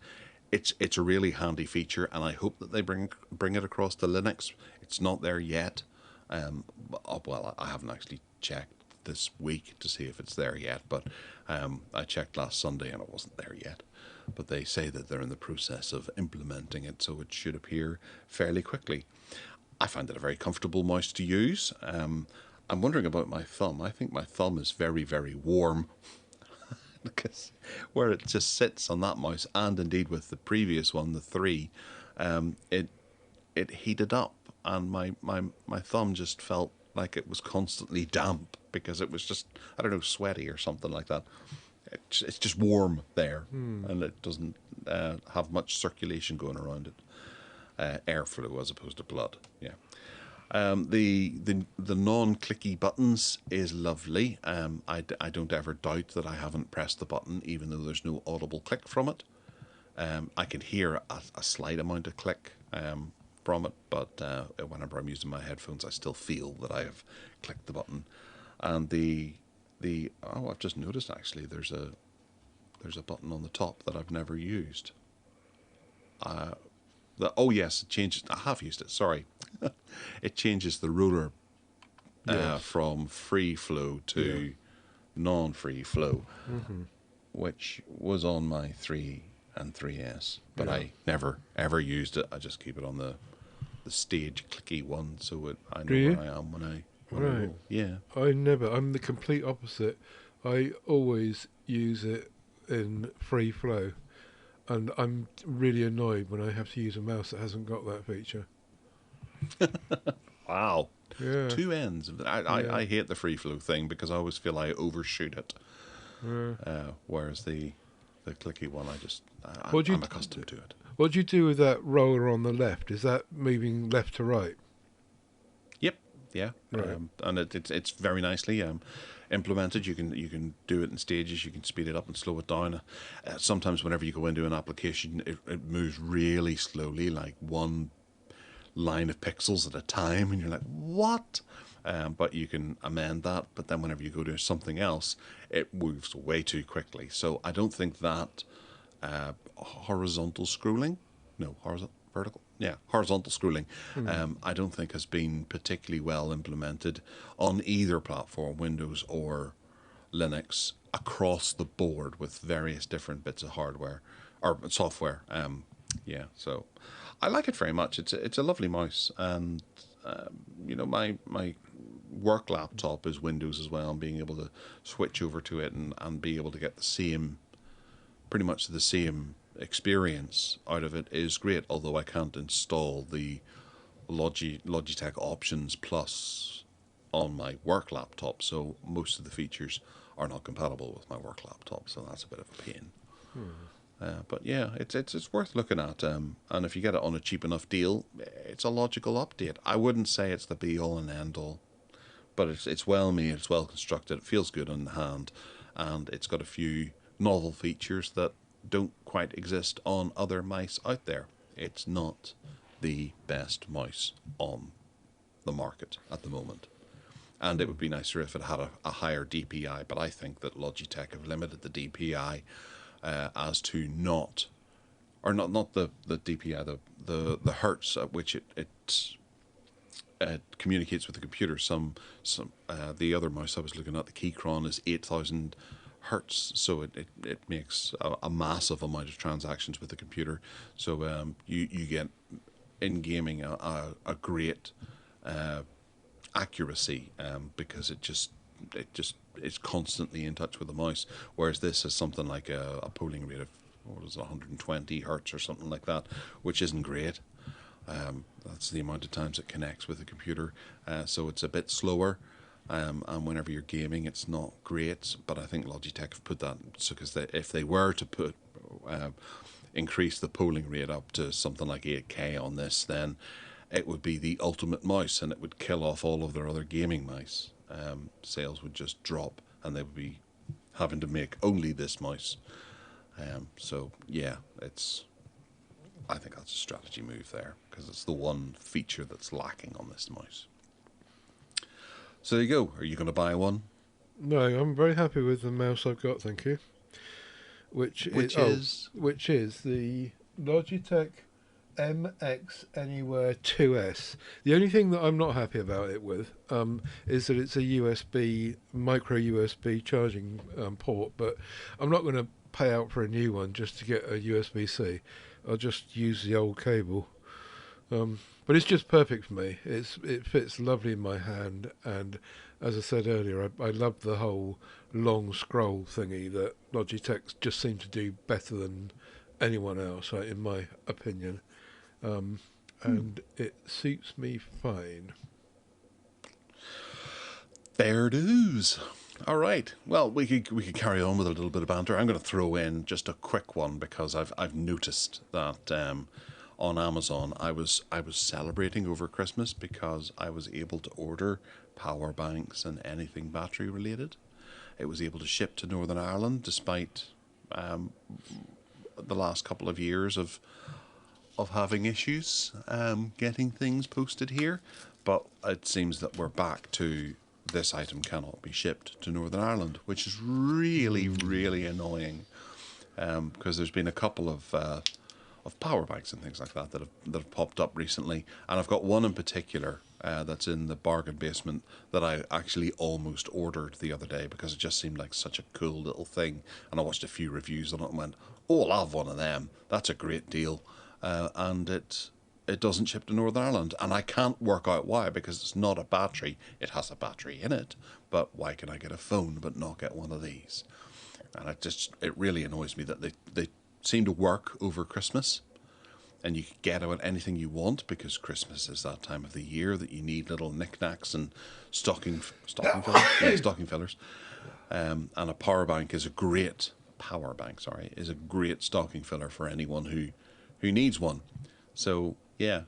It's a really handy feature, and I hope that they bring it across to Linux. It's not there yet. Well, I haven't actually checked this week to see if it's there yet, but I checked last Sunday and it wasn't there yet. But they say that they're in the process of implementing it, so it should appear fairly quickly. I find it a very comfortable mouse to use. I'm wondering about my thumb. I think my thumb is very, very warm because where it just sits on that mouse, and indeed with the previous one, the 3, it heated up, and my thumb just felt like it was constantly damp because it was just, I don't know, sweaty or something like that. It's just warm there, and it doesn't have much circulation going around it. Airflow as opposed to blood. Yeah. The non-clicky buttons is lovely. I don't ever doubt that I haven't pressed the button, even though there's no audible click from it. I can hear a slight amount of click from it, but whenever I'm using my headphones, I still feel that I have clicked the button. And I've just noticed actually there's a button on the top that I've never used. Yes, it changes. I have used it. Sorry, it changes the ruler from free flow to non-free flow, which was on my 3 and 3S, but I never ever used it. I just keep it on the stage clicky one, so I know where I am when I roll. Yeah. I'm the complete opposite. I always use it in free flow. And I'm really annoyed when I have to use a mouse that hasn't got that feature. Wow. Yeah. 2 ends. I hate the free flow thing because I always feel I overshoot it. Whereas the clicky one, I'm accustomed to it. What do you do with that roller on the left? Is that moving left to right? Yep. Yeah. Right. And it's very nicely implemented. You can do it in stages. You can speed it up and slow it down. Sometimes whenever you go into an application, it moves really slowly, like 1 line of pixels at a time, and you're like, what? But you can amend that. But then whenever you go to something else, it moves way too quickly. So I don't think that horizontal scrolling, horizontal scrolling, I don't think has been particularly well implemented on either platform, Windows or Linux, across the board with various different bits of hardware or software. So I like it very much. It's a lovely mouse, and my work laptop is Windows as well, and being able to switch over to it and be able to get pretty much the same experience out of it is great, although I can't install the Logitech Options Plus on my work laptop, so most of the features are not compatible with my work laptop, so that's a bit of a pain. But yeah, it's worth looking at, and if you get it on a cheap enough deal, it's a logical update. I wouldn't say it's the be all and end all, but it's well made, it's well constructed, it feels good in the hand, and it's got a few novel features that don't quite exist on other mice out there. It's not the best mouse on the market at the moment. And it would be nicer if it had a higher DPI, but I think that Logitech have limited the DPI as to not the DPI, the hertz at which it communicates with the computer. The other mouse I was looking at, the Keychron, is 8,000 hertz, so it makes a massive amount of transactions with the computer. So you get in gaming a great accuracy, because it's constantly in touch with the mouse, whereas this is something like a polling rate of, what is it, 120 hertz or something like that, which isn't great. That's the amount of times it connects with the computer, so it's a bit slower, and whenever you're gaming it's not great. But I think Logitech have put that, so because if they were to put increase the polling rate up to something like 8K on this, then it would be the ultimate mouse, and it would kill off all of their other gaming mice. Sales would just drop, and they would be having to make only this mouse. So yeah, I think that's a strategy move there, because it's the one feature that's lacking on this mouse. So there you go. Are you going to buy one? No, I'm very happy with the mouse I've got, thank you. Which is the Logitech MX Anywhere 2S. The only thing that I'm not happy about it with is that it's a micro USB charging port, but I'm not going to pay out for a new one just to get a USB-C. I'll just use the old cable. But it's just perfect for me. It fits lovely in my hand, and as I said earlier, I love the whole long scroll thingy that Logitech just seem to do better than anyone else, in my opinion. And it suits me fine. Fair dues. All right. Well, we could carry on with a little bit of banter. I'm going to throw in just a quick one, because I've noticed that on Amazon I was celebrating over Christmas because I was able to order power banks and anything battery related. It was able to ship to Northern Ireland despite the last couple of years of having issues getting things posted here. But it seems that we're back to this item cannot be shipped to Northern Ireland, which is really, really annoying, because there's been a couple of power banks and things like that have popped up recently, and I've got one in particular that's in the bargain basement that I actually almost ordered the other day because it just seemed like such a cool little thing, and I watched a few reviews on it and went, oh, I'll have one of them, that's a great deal, and it doesn't ship to Northern Ireland, and I can't work out why, because it's not a battery. It has a battery in it, but why can I get a phone but not get one of these? And it really annoys me that they seem to work over Christmas, and you can get out anything you want, because Christmas is that time of the year that you need little knickknacks and stocking fillers, yeah, stocking fillers. And a power bank is a great stocking filler for anyone who needs one. So yeah,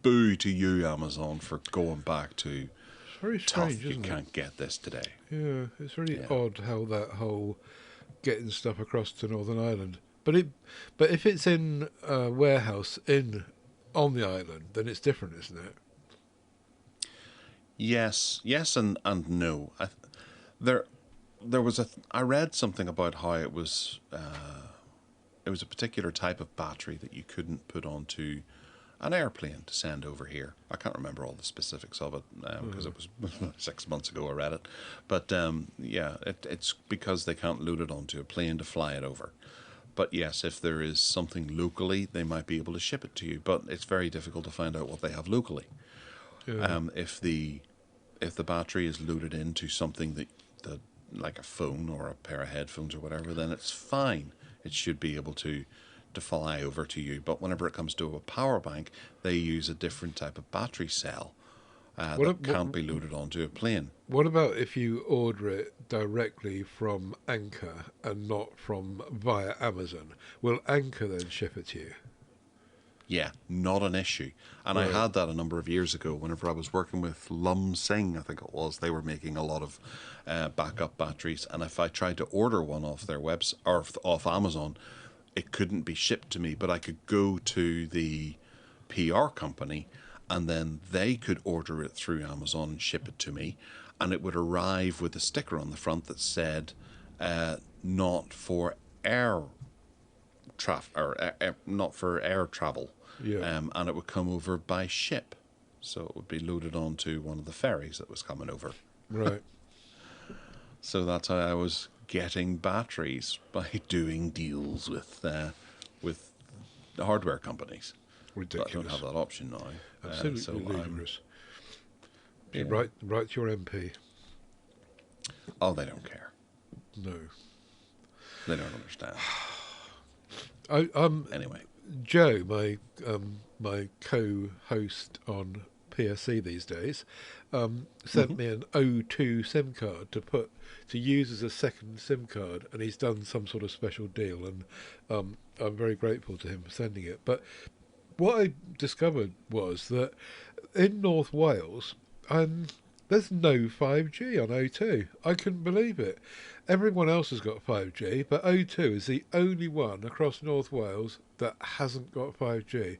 boo to you, Amazon, for going back to It's very tough. strange, You isn't it? can't get this today. Yeah, it's really Yeah. odd how that whole getting stuff across to Northern Ireland. But if it's in a warehouse on the island, then it's different, isn't it? Yes, and no. There was I read something about how it was a particular type of battery that you couldn't put onto an airplane to send over here. I can't remember all the specifics of it because it was 6 months ago I read it. But yeah, it's because they can't load it onto a plane to fly it over. But yes, if there is something locally, they might be able to ship it to you. But it's very difficult to find out what they have locally. Yeah. If the battery is loaded into something that like a phone or a pair of headphones or whatever, then it's fine. it should be able to fly over to you. But whenever it comes to a power bank, they use a different type of battery cell that can't be loaded onto a plane. What about if you order it directly from Anchor and not from via Amazon? Will Anchor then ship it to you? Yeah, not an issue. And I Right. had that a number of years ago whenever I was working with Lum Sing, I think it was. They were making a lot of backup batteries. And if I tried to order one off their website or off Amazon, it couldn't be shipped to me. But I could go to the PR company and then they could order it through Amazon and ship it to me. And it would arrive with a sticker on the front that said, not for air not for air travel. Yeah. And it would come over by ship. So it would be loaded onto one of the ferries that was coming over. Right. So that's how I was getting batteries, by doing deals with the hardware companies. Ridiculous. But I don't have that option now. Absolutely ludicrous. You Yeah. should write to your MP. Oh, they don't care. No. They don't understand. Anyway. Joe, my co-host on PSC these days, sent me an O2 SIM card to use as a second SIM card, and he's done some sort of special deal, and I'm very grateful to him for sending it. But what I discovered was that in North Wales, there's no 5G on O2. I couldn't believe it. Everyone else has got 5G, but O2 is the only one across North Wales that hasn't got 5G.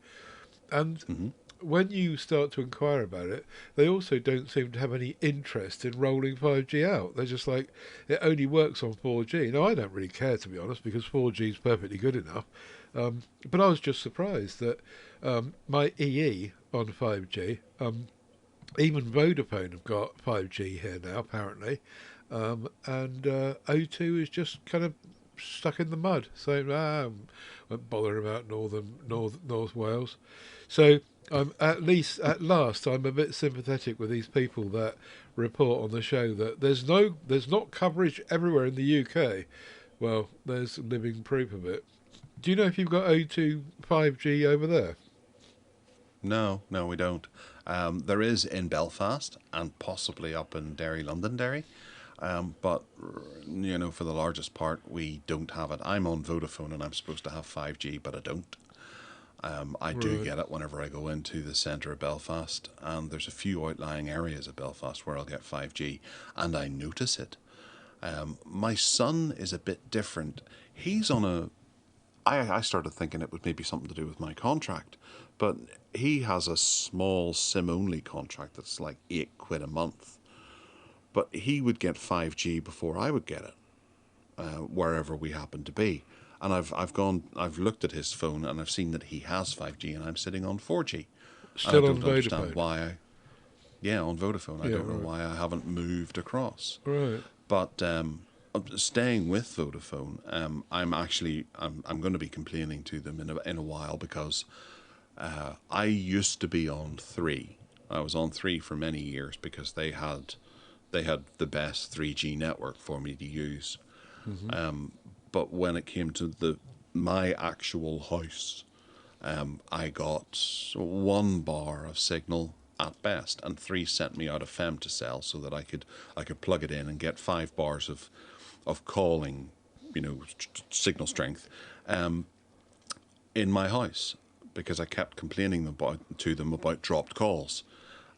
And when you start to inquire about it, they also don't seem to have any interest in rolling 5G out. They're just like, it only works on 4G. Now, I don't really care, to be honest, because 4G is perfectly good enough. But I was just surprised that my EE on 5G, even Vodafone have got 5G here now, apparently. And O2 is just kind of stuck in the mud, saying, won't bother about North Wales. So at last, I'm a bit sympathetic with these people that report on the show that there's not coverage everywhere in the UK. Well, there's living proof of it. Do you know if you've got O2 5G over there? No, we don't. There is in Belfast and possibly up in Londonderry. But, for the largest part, we don't have it. I'm on Vodafone and I'm supposed to have 5G, but I don't. I do get it whenever I go into the centre of Belfast, and there's a few outlying areas of Belfast where I'll get 5G, and I notice it. My son is a bit different. He's on I started thinking it was maybe something to do with my contract, but he has a small SIM-only contract that's like £8 a month. But he would get 5G before I would get it, wherever we happen to be. And I've looked at his phone and I've seen that he has 5G and I'm sitting on 4G. Still and I on don't understand Vodafone? why. On Vodafone. I don't know why I haven't moved across. Right. But staying with Vodafone, I'm going to be complaining to them in a while, because I used to be on 3. I was on 3 for many years because they had the best 3G network for me to use. But when it came to my actual house, I got 1 bar of signal at best, and 3 sent me out of Femtocell so that I could plug it in and get 5 bars of calling, signal strength, in my house, because I kept complaining to them about dropped calls.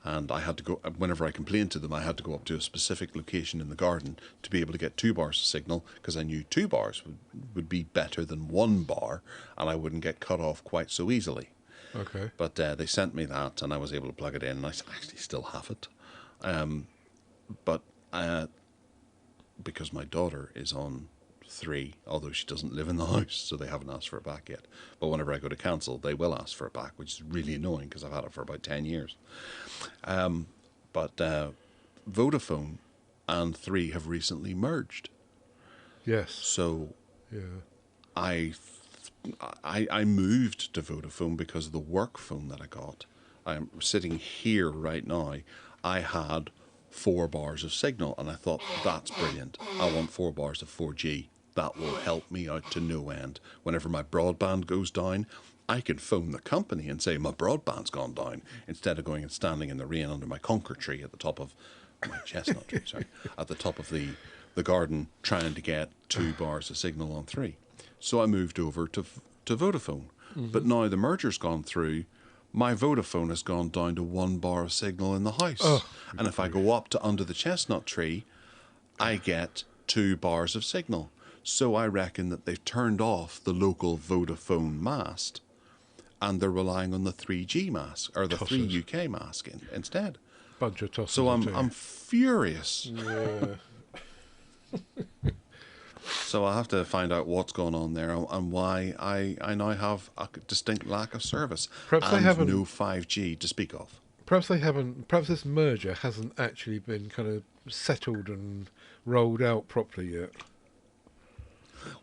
And I had to go, whenever I complained to them, I had to go up to a specific location in the garden to be able to get 2 bars of signal, because I knew 2 bars would be better than 1 bar, and I wouldn't get cut off quite so easily. Okay. But they sent me that, and I was able to plug it in, and I actually still have it. But because my daughter is on 3, although she doesn't live in the house, so they haven't asked for it back yet. But whenever I go to cancel, they will ask for it back, which is really annoying because I've had it for about 10 years. But Vodafone and 3 have recently merged. Yes. So Yeah. I moved to Vodafone because of the work phone that I got. I'm sitting here right now. I had 4 bars of signal, and I thought, that's brilliant. I want 4 bars of 4G. that will help me out to no end. Whenever my broadband goes down, I can phone the company and say my broadband's gone down, instead of going and standing in the rain under my conker tree at the top of my chestnut tree, sorry, at the top of the garden, trying to get 2 bars of signal on 3. So I moved over to Vodafone. But now the merger's gone through, my Vodafone has gone down to 1 bar of signal in the house. Oh, and if I go up to under the chestnut tree, I get 2 bars of signal. So I reckon that they've turned off the local Vodafone mast, and they're relying on the 3G mast, or the Tossers. 3 UK mast instead. Bunch of tossers. So I'm furious. Yeah. So I have to find out what's going on there and why I now have a distinct lack of service. Perhaps and they haven't. no 5G to speak of. Perhaps they haven't. Perhaps this merger hasn't actually been kind of settled and rolled out properly yet.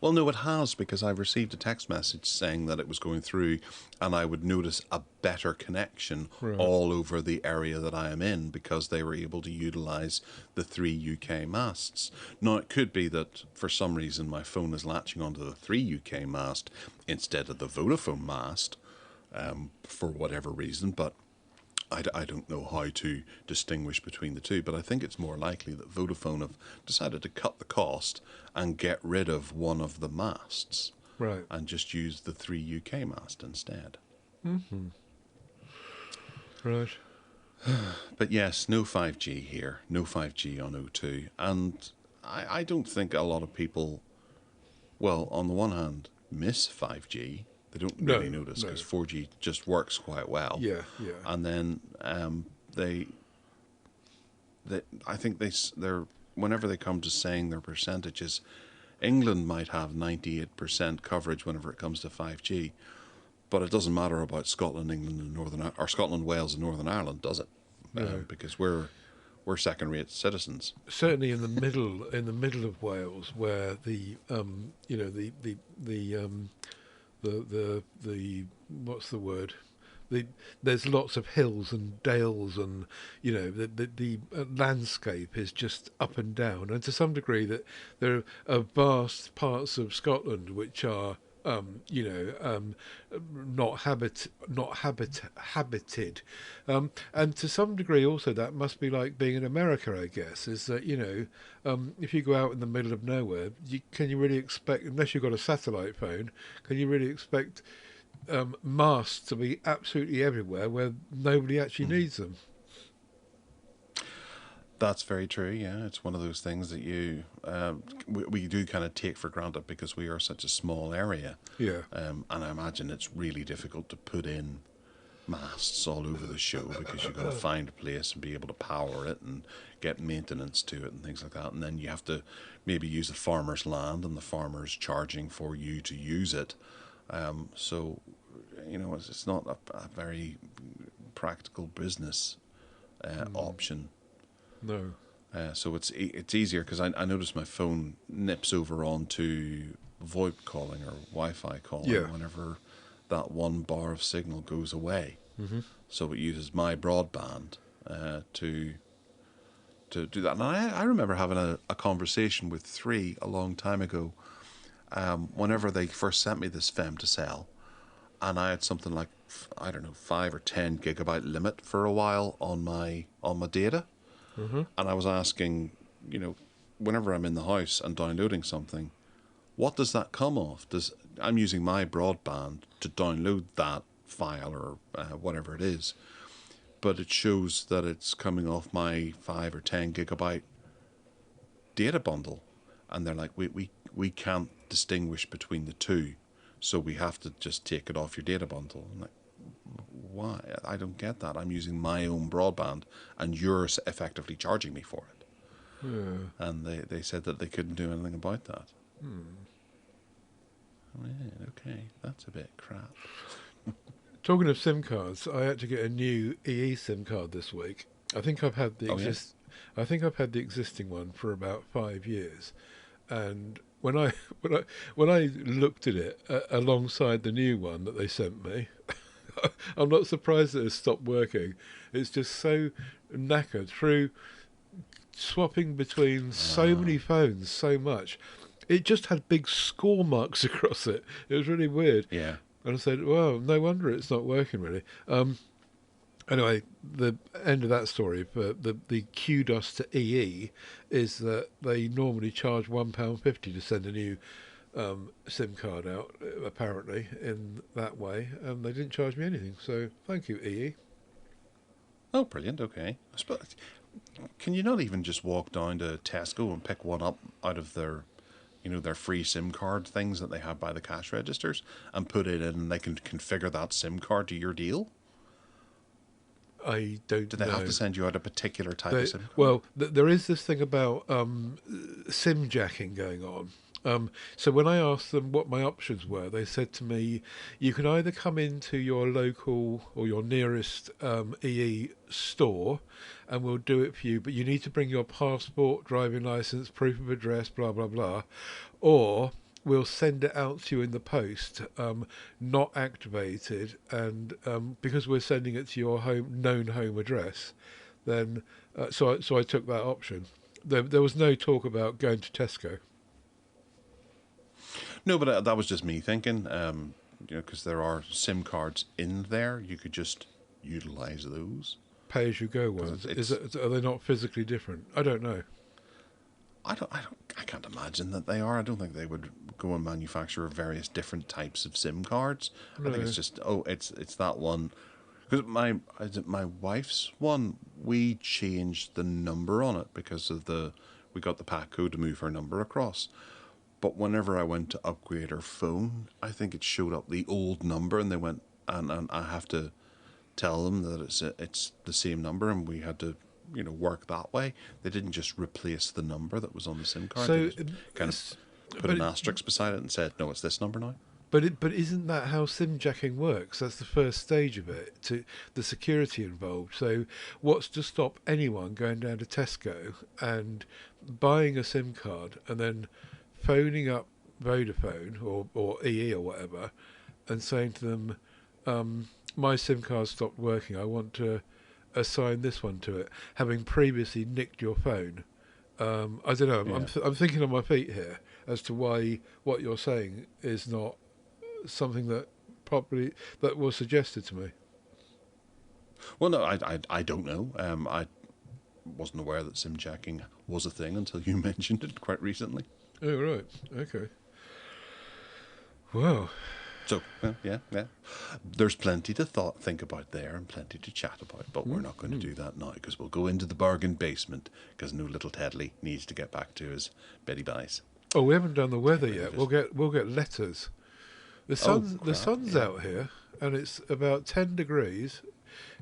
Well, no, it has, because I've received a text message saying that it was going through and I would notice a better connection all over the area that I am in, because they were able to utilise the 3 UK masts. Now, it could be that for some reason my phone is latching onto the 3 UK mast instead of the Vodafone mast, for whatever reason, but I don't know how to distinguish between the two, but I think it's more likely that Vodafone have decided to cut the cost and get rid of one of the masts, Right. and just use the 3 UK mast instead. Mm-hmm. Right. But yes, no 5G here, no 5G on O2, and I don't think a lot of people, well, on the one hand, miss 5G. They don't really notice, because 4G just works quite well. Yeah, yeah. And then I think they're whenever they come to saying their percentages, England might have 98% coverage whenever it comes to 5G, but it doesn't matter about Scotland, England, and Scotland, Wales, and Northern Ireland, does it? No. Because we're second-rate citizens. Certainly in the middle of Wales, where the what's the word? There's lots of hills and dales, and the landscape is just up and down. And to some degree, that there are vast parts of Scotland which are not habited, and to some degree also that must be like being in America, I guess. Is that if you go out in the middle of nowhere, can you really expect, unless you've got a satellite phone, can you really expect masts to be absolutely everywhere where nobody actually needs them? That's very true. Yeah, it's one of those things that we do kind of take for granted, because we are such a small area. Yeah. And I imagine it's really difficult to put in masts all over the show, because you've got to find a place and be able to power it and get maintenance to it and things like that. And then you have to maybe use a farmer's land, and the farmer's charging for you to use it. So, it's not a very practical business option. No. So it's easier, because I notice my phone nips over onto VoIP calling or Wi-Fi calling whenever that 1 bar of signal goes away. Mm-hmm. So it uses my broadband to do that. And I remember having a conversation with 3 a long time ago, whenever they first sent me this FEM to sell, and I had something like, I don't know, 5 or 10 gigabyte limit for a while on my data. Mm-hmm. And I was asking, whenever I'm in the house and downloading something, what does that come off? I'm using my broadband to download that file or whatever it is, but it shows that it's coming off my 5 or 10 gigabyte data bundle, and they're like, we can't distinguish between the two, so we have to just take it off your data bundle. I'm like, why? I don't get that. I'm using my own broadband, and you're effectively charging me for it. Yeah. And they said that they couldn't do anything about that. Yeah, okay, that's a bit crap. Talking of SIM cards, I had to get a new EE SIM card this week. I think I've had the I think I've had the existing one for about 5 years, and when I looked at it alongside the new one that they sent me, I'm not surprised that it stopped working. It's just so knackered through swapping between so many phones so much. It just had big score marks across it. It was really weird. Yeah. And I said, well, no wonder it's not working really. Anyway, the end of that story, but the kudos to EE is that they normally charge £1.50 to send a new SIM card out, apparently, in that way, and they didn't charge me anything. So thank you, EE. Oh, brilliant. Okay. I suppose, can you not even just walk down to Tesco and pick one up out of their, their free SIM card things that they have by the cash registers and put it in, and they can configure that SIM card to your deal? I don't Do they know. have to send you out a particular type of SIM card? Well, there is this thing about SIM jacking going on. So when I asked them what my options were, they said to me, you can either come into your local or your nearest EE store and we'll do it for you, but you need to bring your passport, driving license, proof of address, blah, blah, blah. Or we'll send it out to you in the post, not activated, and because we're sending it to your known home address, then so I took that option. There was no talk about going to Tesco. No, but that was just me thinking, because there are SIM cards in there. You could just utilize those. Pay as you go ones. Are they not physically different? I don't know. I can't imagine that they are. I don't think they would go and manufacture various different types of SIM cards. No. I think it's just it's that one. Because my wife's one, we changed the number on it because of we got the pack code to move her number across. But whenever I went to upgrade her phone, I think it showed up the old number, and they went, and I have to tell them that it's the same number, and we had to work that way. They didn't just replace the number that was on the SIM card. So they just kind of put an asterisk beside it and said, no, it's this number now. But isn't that how SIM jacking works? That's the first stage of it, to the security involved. So what's to stop anyone going down to Tesco and buying a SIM card and then phoning up Vodafone or EE or whatever and saying to them, my SIM card stopped working, I want to assign this one to it, having previously nicked your phone? I don't know. Yeah. I'm thinking on my feet here as to why what you're saying is not something that was suggested to me. Well, no, I don't know. I wasn't aware that SIM jacking was a thing until you mentioned it quite recently. Oh, right. Okay. Wow. So, yeah. There's plenty to think about there and plenty to chat about, but we're not going to do that now because we'll go into the bargain basement because no little Tedley needs to get back to his Betty Buys. Oh, we haven't done the weather yet. We'll get letters. The sun's yeah. out here, and it's about 10 degrees.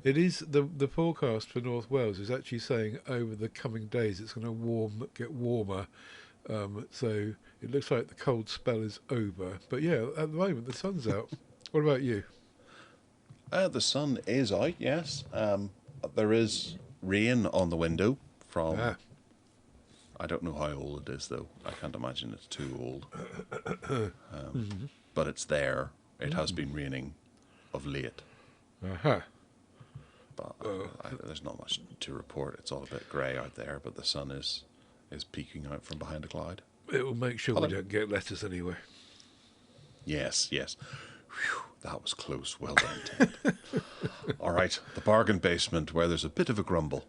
It is the forecast for North Wales is actually saying over the coming days it's going to get warmer. So it looks like the cold spell is over. But yeah, at the moment the sun's out. What about you? The sun is out, yes. There is rain on the window from... I don't know how old it is, though. I can't imagine it's too old. But it's there. It has been raining of late. Uh-huh. But there's not much to report. It's all a bit grey out there, but the sun is peeking out from behind a cloud. It will make sure we don't get letters anyway. Yes. Whew, that was close. Well done, Ted. All right, the bargain basement, where there's a bit of a grumble.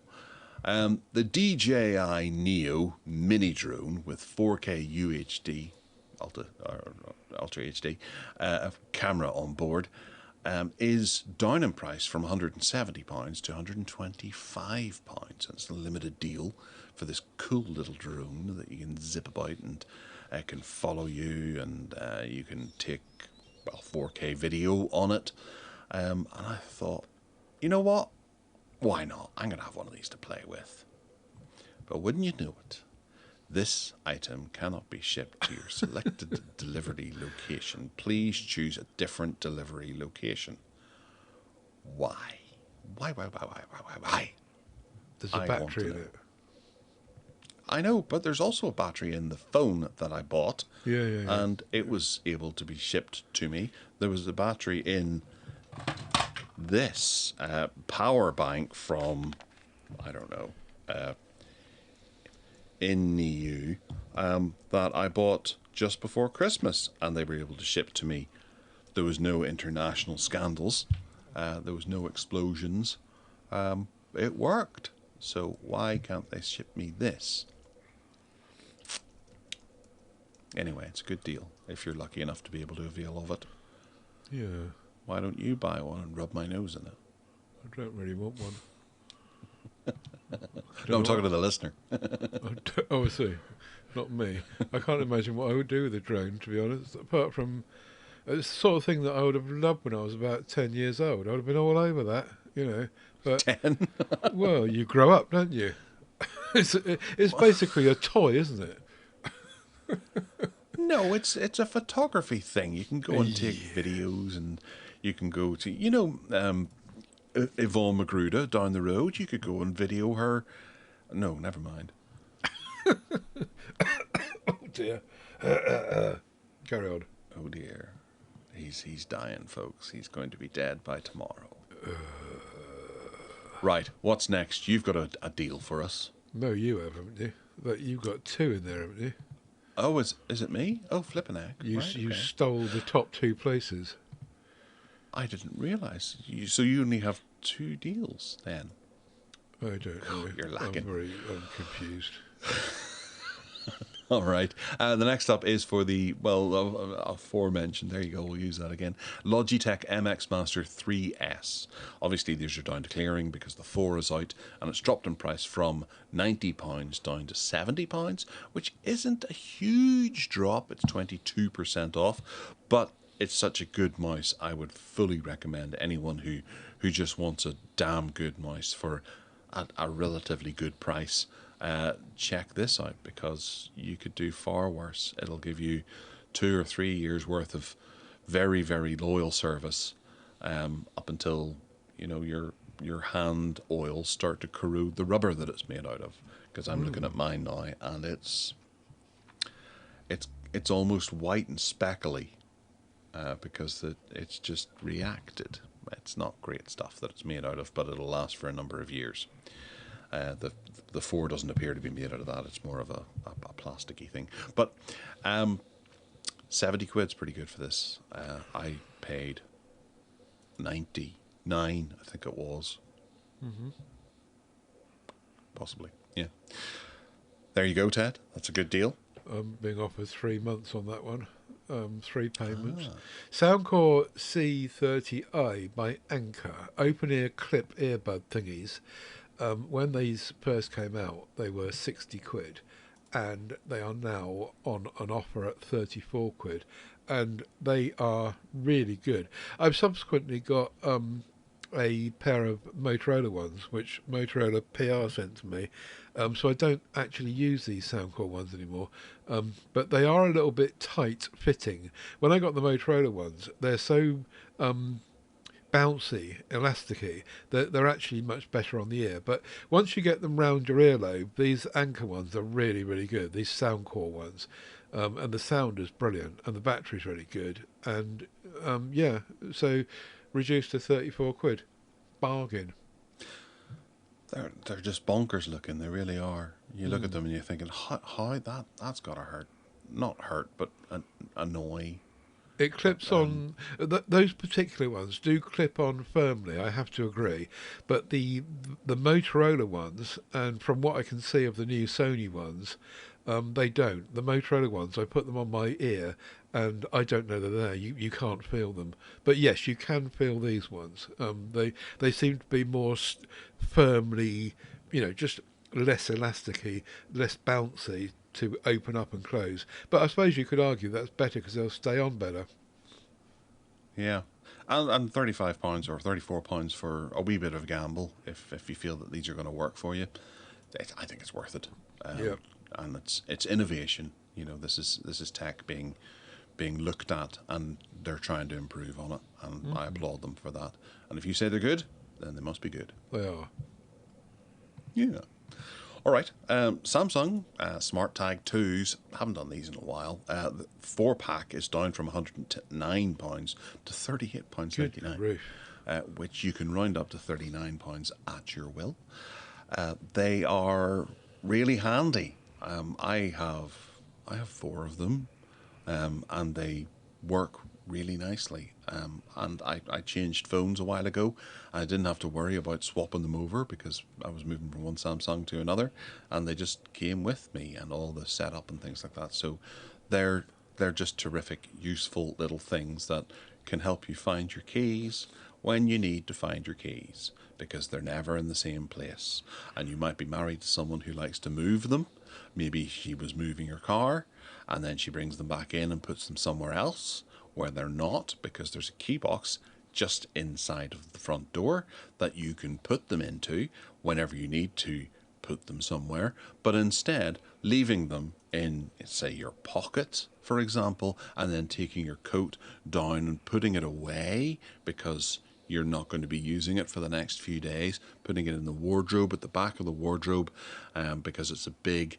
The DJI Neo mini drone with 4K UHD, Ultra HD, camera on board, is down in price from £170 to £125. It's a limited deal for this cool little drone that you can zip about and can follow you, and you can take 4K video on it. And I thought, you know what? Why not? I'm going to have one of these to play with. But wouldn't you know it, this item cannot be shipped to your selected delivery location. Please choose a different delivery location. Why? Why? There's a battery in it. I know, but there's also a battery in the phone that I bought. Yeah. And it was able to be shipped to me. There was a battery in this power bank from, I don't know, in EU that I bought just before Christmas, and they were able to ship to me. There was no international scandals. There was no explosions. It worked. So why can't they ship me this? Anyway, it's a good deal if you're lucky enough to be able to avail of it. Yeah. Why don't you buy one and rub my nose in it? I don't really want one. No, I'm talking to the listener. Oh, I see. Not me. I can't imagine what I would do with a drone, to be honest. Apart from, it's the sort of thing that I would have loved when I was about 10 years old. I would have been all over that, you know. But 10? well, you grow up, don't you? It's basically a toy, isn't it? No, it's a photography thing. You can go and take videos, and you can go to, Yvonne Magruder down the road. You could go and video her. No, never mind. Oh dear. Carry on. Oh dear. He's dying, folks. He's going to be dead by tomorrow. Right, what's next? You've got a deal for us. No, you have, haven't you? But you've got two in there, haven't you? Oh, is it me? Oh, flippin' heck. You Right, you okay. stole the top two places. I didn't realise. So you only have two deals then? I don't know. You're lacking. I'm confused. All right. The next up is for the, aforementioned, there you go, we'll use that again, Logitech MX Master 3S. Obviously, these are down to clearing because the 4 is out, and it's dropped in price from £90 down to £70, which isn't a huge drop. It's 22% off, but it's such a good mouse, I would fully recommend anyone who just wants a damn good mouse for a relatively good price. Check this out, because you could do far worse. It'll give you 2 or 3 years worth of very, very loyal service, up until your hand oils start to corrode the rubber that it's made out of. Because I'm looking at mine now, and it's almost white and speckly, because it's just reacted. It's not great stuff that it's made out of, but it'll last for a number of years. The 4 doesn't appear to be made out of that. It's more of a plasticky thing. But 70 quid's pretty good for this. I paid 99, I think it was. Mm-hmm. Possibly, yeah. There you go, Ted. That's a good deal. I'm being offered 3 months on that one. 3 payments. Soundcore C30i by Anker. Open ear clip earbud thingies. When these first came out, they were 60 quid, and they are now on an offer at 34 quid, and they are really good. I've subsequently got a pair of Motorola ones, which Motorola PR sent to me, so I don't actually use these Soundcore ones anymore, but they are a little bit tight fitting. When I got the Motorola ones, they're so bouncy, elasticy, they're actually much better on the ear. But once you get them round your earlobe, these Anker ones are really, really good, these Soundcore ones. And the sound is brilliant, and the battery's really good. And so reduced to 34 quid. Bargain. They're just bonkers looking. They really are. You look at them and you're thinking, how that's got to hurt. Not hurt, but annoy. It clips on. Those particular ones do clip on firmly, I have to agree. But the Motorola ones, and from what I can see of the new Sony ones, they don't. The Motorola ones, I put them on my ear, and I don't know they're there. You can't feel them. But yes, you can feel these ones. They seem to be more firmly, just less elasticy, less bouncy to open up and close. But I suppose you could argue that's better because they'll stay on better. Yeah. And £35 or £34 for a wee bit of a gamble, if you feel that these are going to work for you, I think it's worth it. Yeah. And it's innovation. This is tech being looked at, and they're trying to improve on it, and I applaud them for that. And if you say they're good, then they must be good. They are. Yeah. All right. Samsung Smart Tag 2s, haven't done these in a while. The 4-pack is down from £109 to £38.99, which you can round up to £39 at your will. They are really handy. I have 4 of them. and they work really nicely. And I changed phones a while ago. I didn't have to worry about swapping them over because I was moving from one Samsung to another, and they just came with me and all the setup and things like that. So they're just terrific, useful little things that can help you find your keys when you need to find your keys, because they're never in the same place. And you might be married to someone who likes to move them. Maybe she was moving her car and then she brings them back in and puts them somewhere else where they're not, because there's a key box just inside of the front door that you can put them into whenever you need to put them somewhere, but instead leaving them in, say, your pocket, for example, and then taking your coat down and putting it away because you're not going to be using it for the next few days, putting it in the wardrobe, at the back of the wardrobe, because it's a big,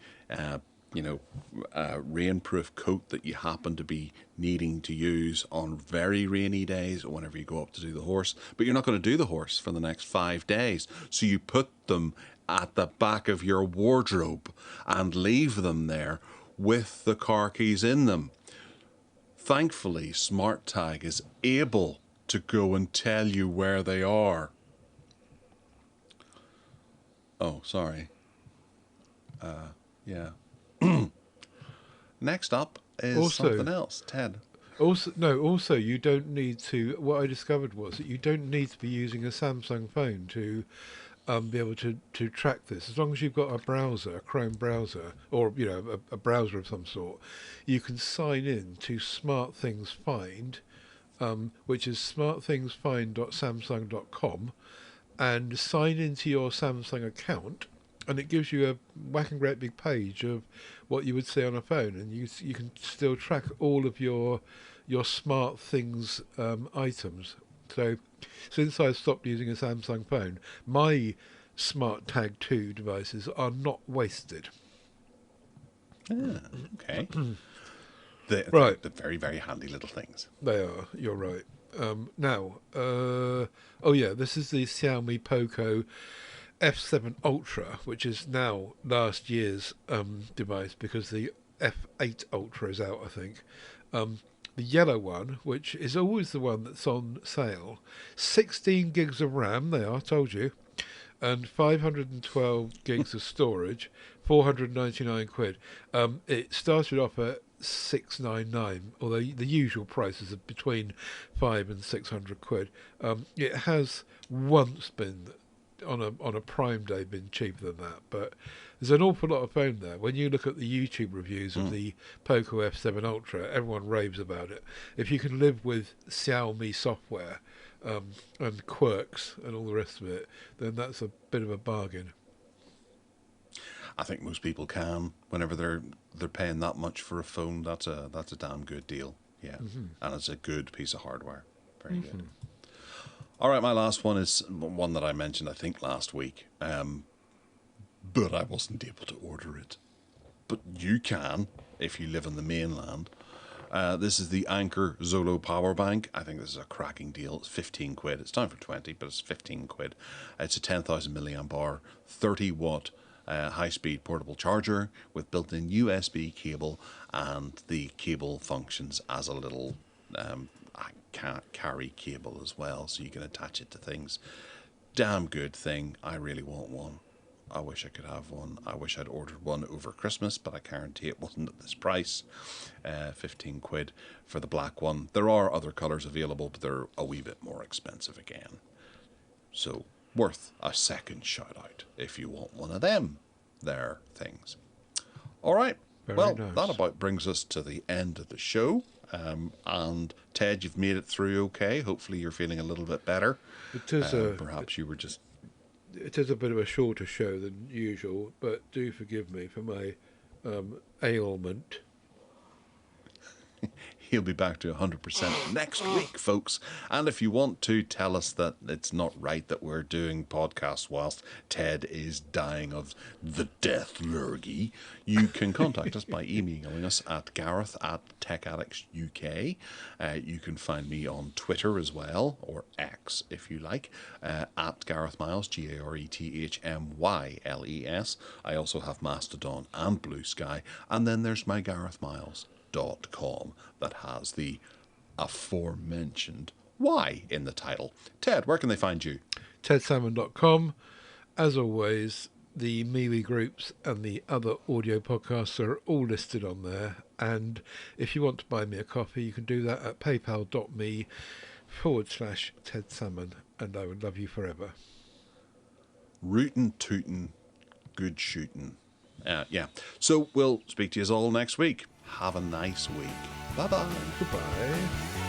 rainproof coat that you happen to be needing to use on very rainy days or whenever you go up to do the horse. But you're not going to do the horse for the next 5 days. So you put them at the back of your wardrobe and leave them there with the car keys in them. Thankfully, SmartTag is able to go and tell you where they are. Oh, sorry. Yeah. Next up is something else, Ted. Also, you don't need to. What I discovered was that you don't need to be using a Samsung phone to be able to track this. As long as you've got a browser, a Chrome browser, or a browser of some sort, you can sign in to SmartThingsFind, which is smartthingsfind.samsung.com, and sign into your Samsung account, and it gives you a whacking great big page of what you would see on a phone, and you can still track all of your smart things items. So since I stopped using a Samsung phone, my Smart Tag 2 devices are not wasted. Okay. Right. They're very, very handy little things. They are, you're right. This is the Xiaomi Poco F7 Ultra, which is now last year's device because the F8 Ultra is out, I think. The yellow one, which is always the one that's on sale, 16 gigs of RAM, they are, told you, and 512 gigs of storage, 499 quid. It started off at 699, although the usual prices are between 5 and 600 quid. It has once been on a Prime Day been cheaper than that, but there's an awful lot of phone there. When you look at the YouTube reviews of the Poco F7 Ultra, everyone raves about it. If you can live with Xiaomi software and quirks and all the rest of it, then that's a bit of a bargain. I think most people can. Whenever they're paying that much for a phone, that's a damn good deal. Yeah, and it's a good piece of hardware. Very good. All right, my last one is one that I mentioned, I think, last week, but I wasn't able to order it. But you can if you live in the mainland. This is the Anker Zolo Power Bank. I think this is a cracking deal. It's 15 quid. It's down for 20, but it's 15 quid. It's a 10,000 milliamp hour, 30 watt high-speed portable charger with built-in USB cable, and the cable functions as a little carry cable as well, so you can attach it to things. Damn good thing. I really want one. I wish I could have one. I wish I'd ordered one over Christmas, but I guarantee it wasn't at this price. 15 quid for the black one. There are other colours available, but they're a wee bit more expensive again. So, worth a second shout out if you want one of them. There things. All right. Very nice. That about brings us to the end of the show. And Ted, you've made it through okay. Hopefully you're feeling a little bit better. It is perhaps you were just... It is a bit of a shorter show than usual, but do forgive me for my ailment. He'll be back to 100% next week, folks. And if you want to tell us that it's not right that we're doing podcasts whilst Ted is dying of the death lurgy, you can contact us by emailing us at gareth@techaddictsuk. You can find me on Twitter as well, or X if you like, at Gareth Miles, GarethMyles. I also have Mastodon and Blue Sky. And then there's my Gareth Miles ted.com that has the aforementioned Y in the title. Ted, where can they find you? tedsalmon.com. As always, the MeWe groups and the other audio podcasts are all listed on there. And if you want to buy me a copy, you can do that at paypal.me/tedsalmon, and I would love you forever. Rootin' tootin', good shooting. Yeah. So we'll speak to you all next week. Have a nice week. Bye-bye. Goodbye.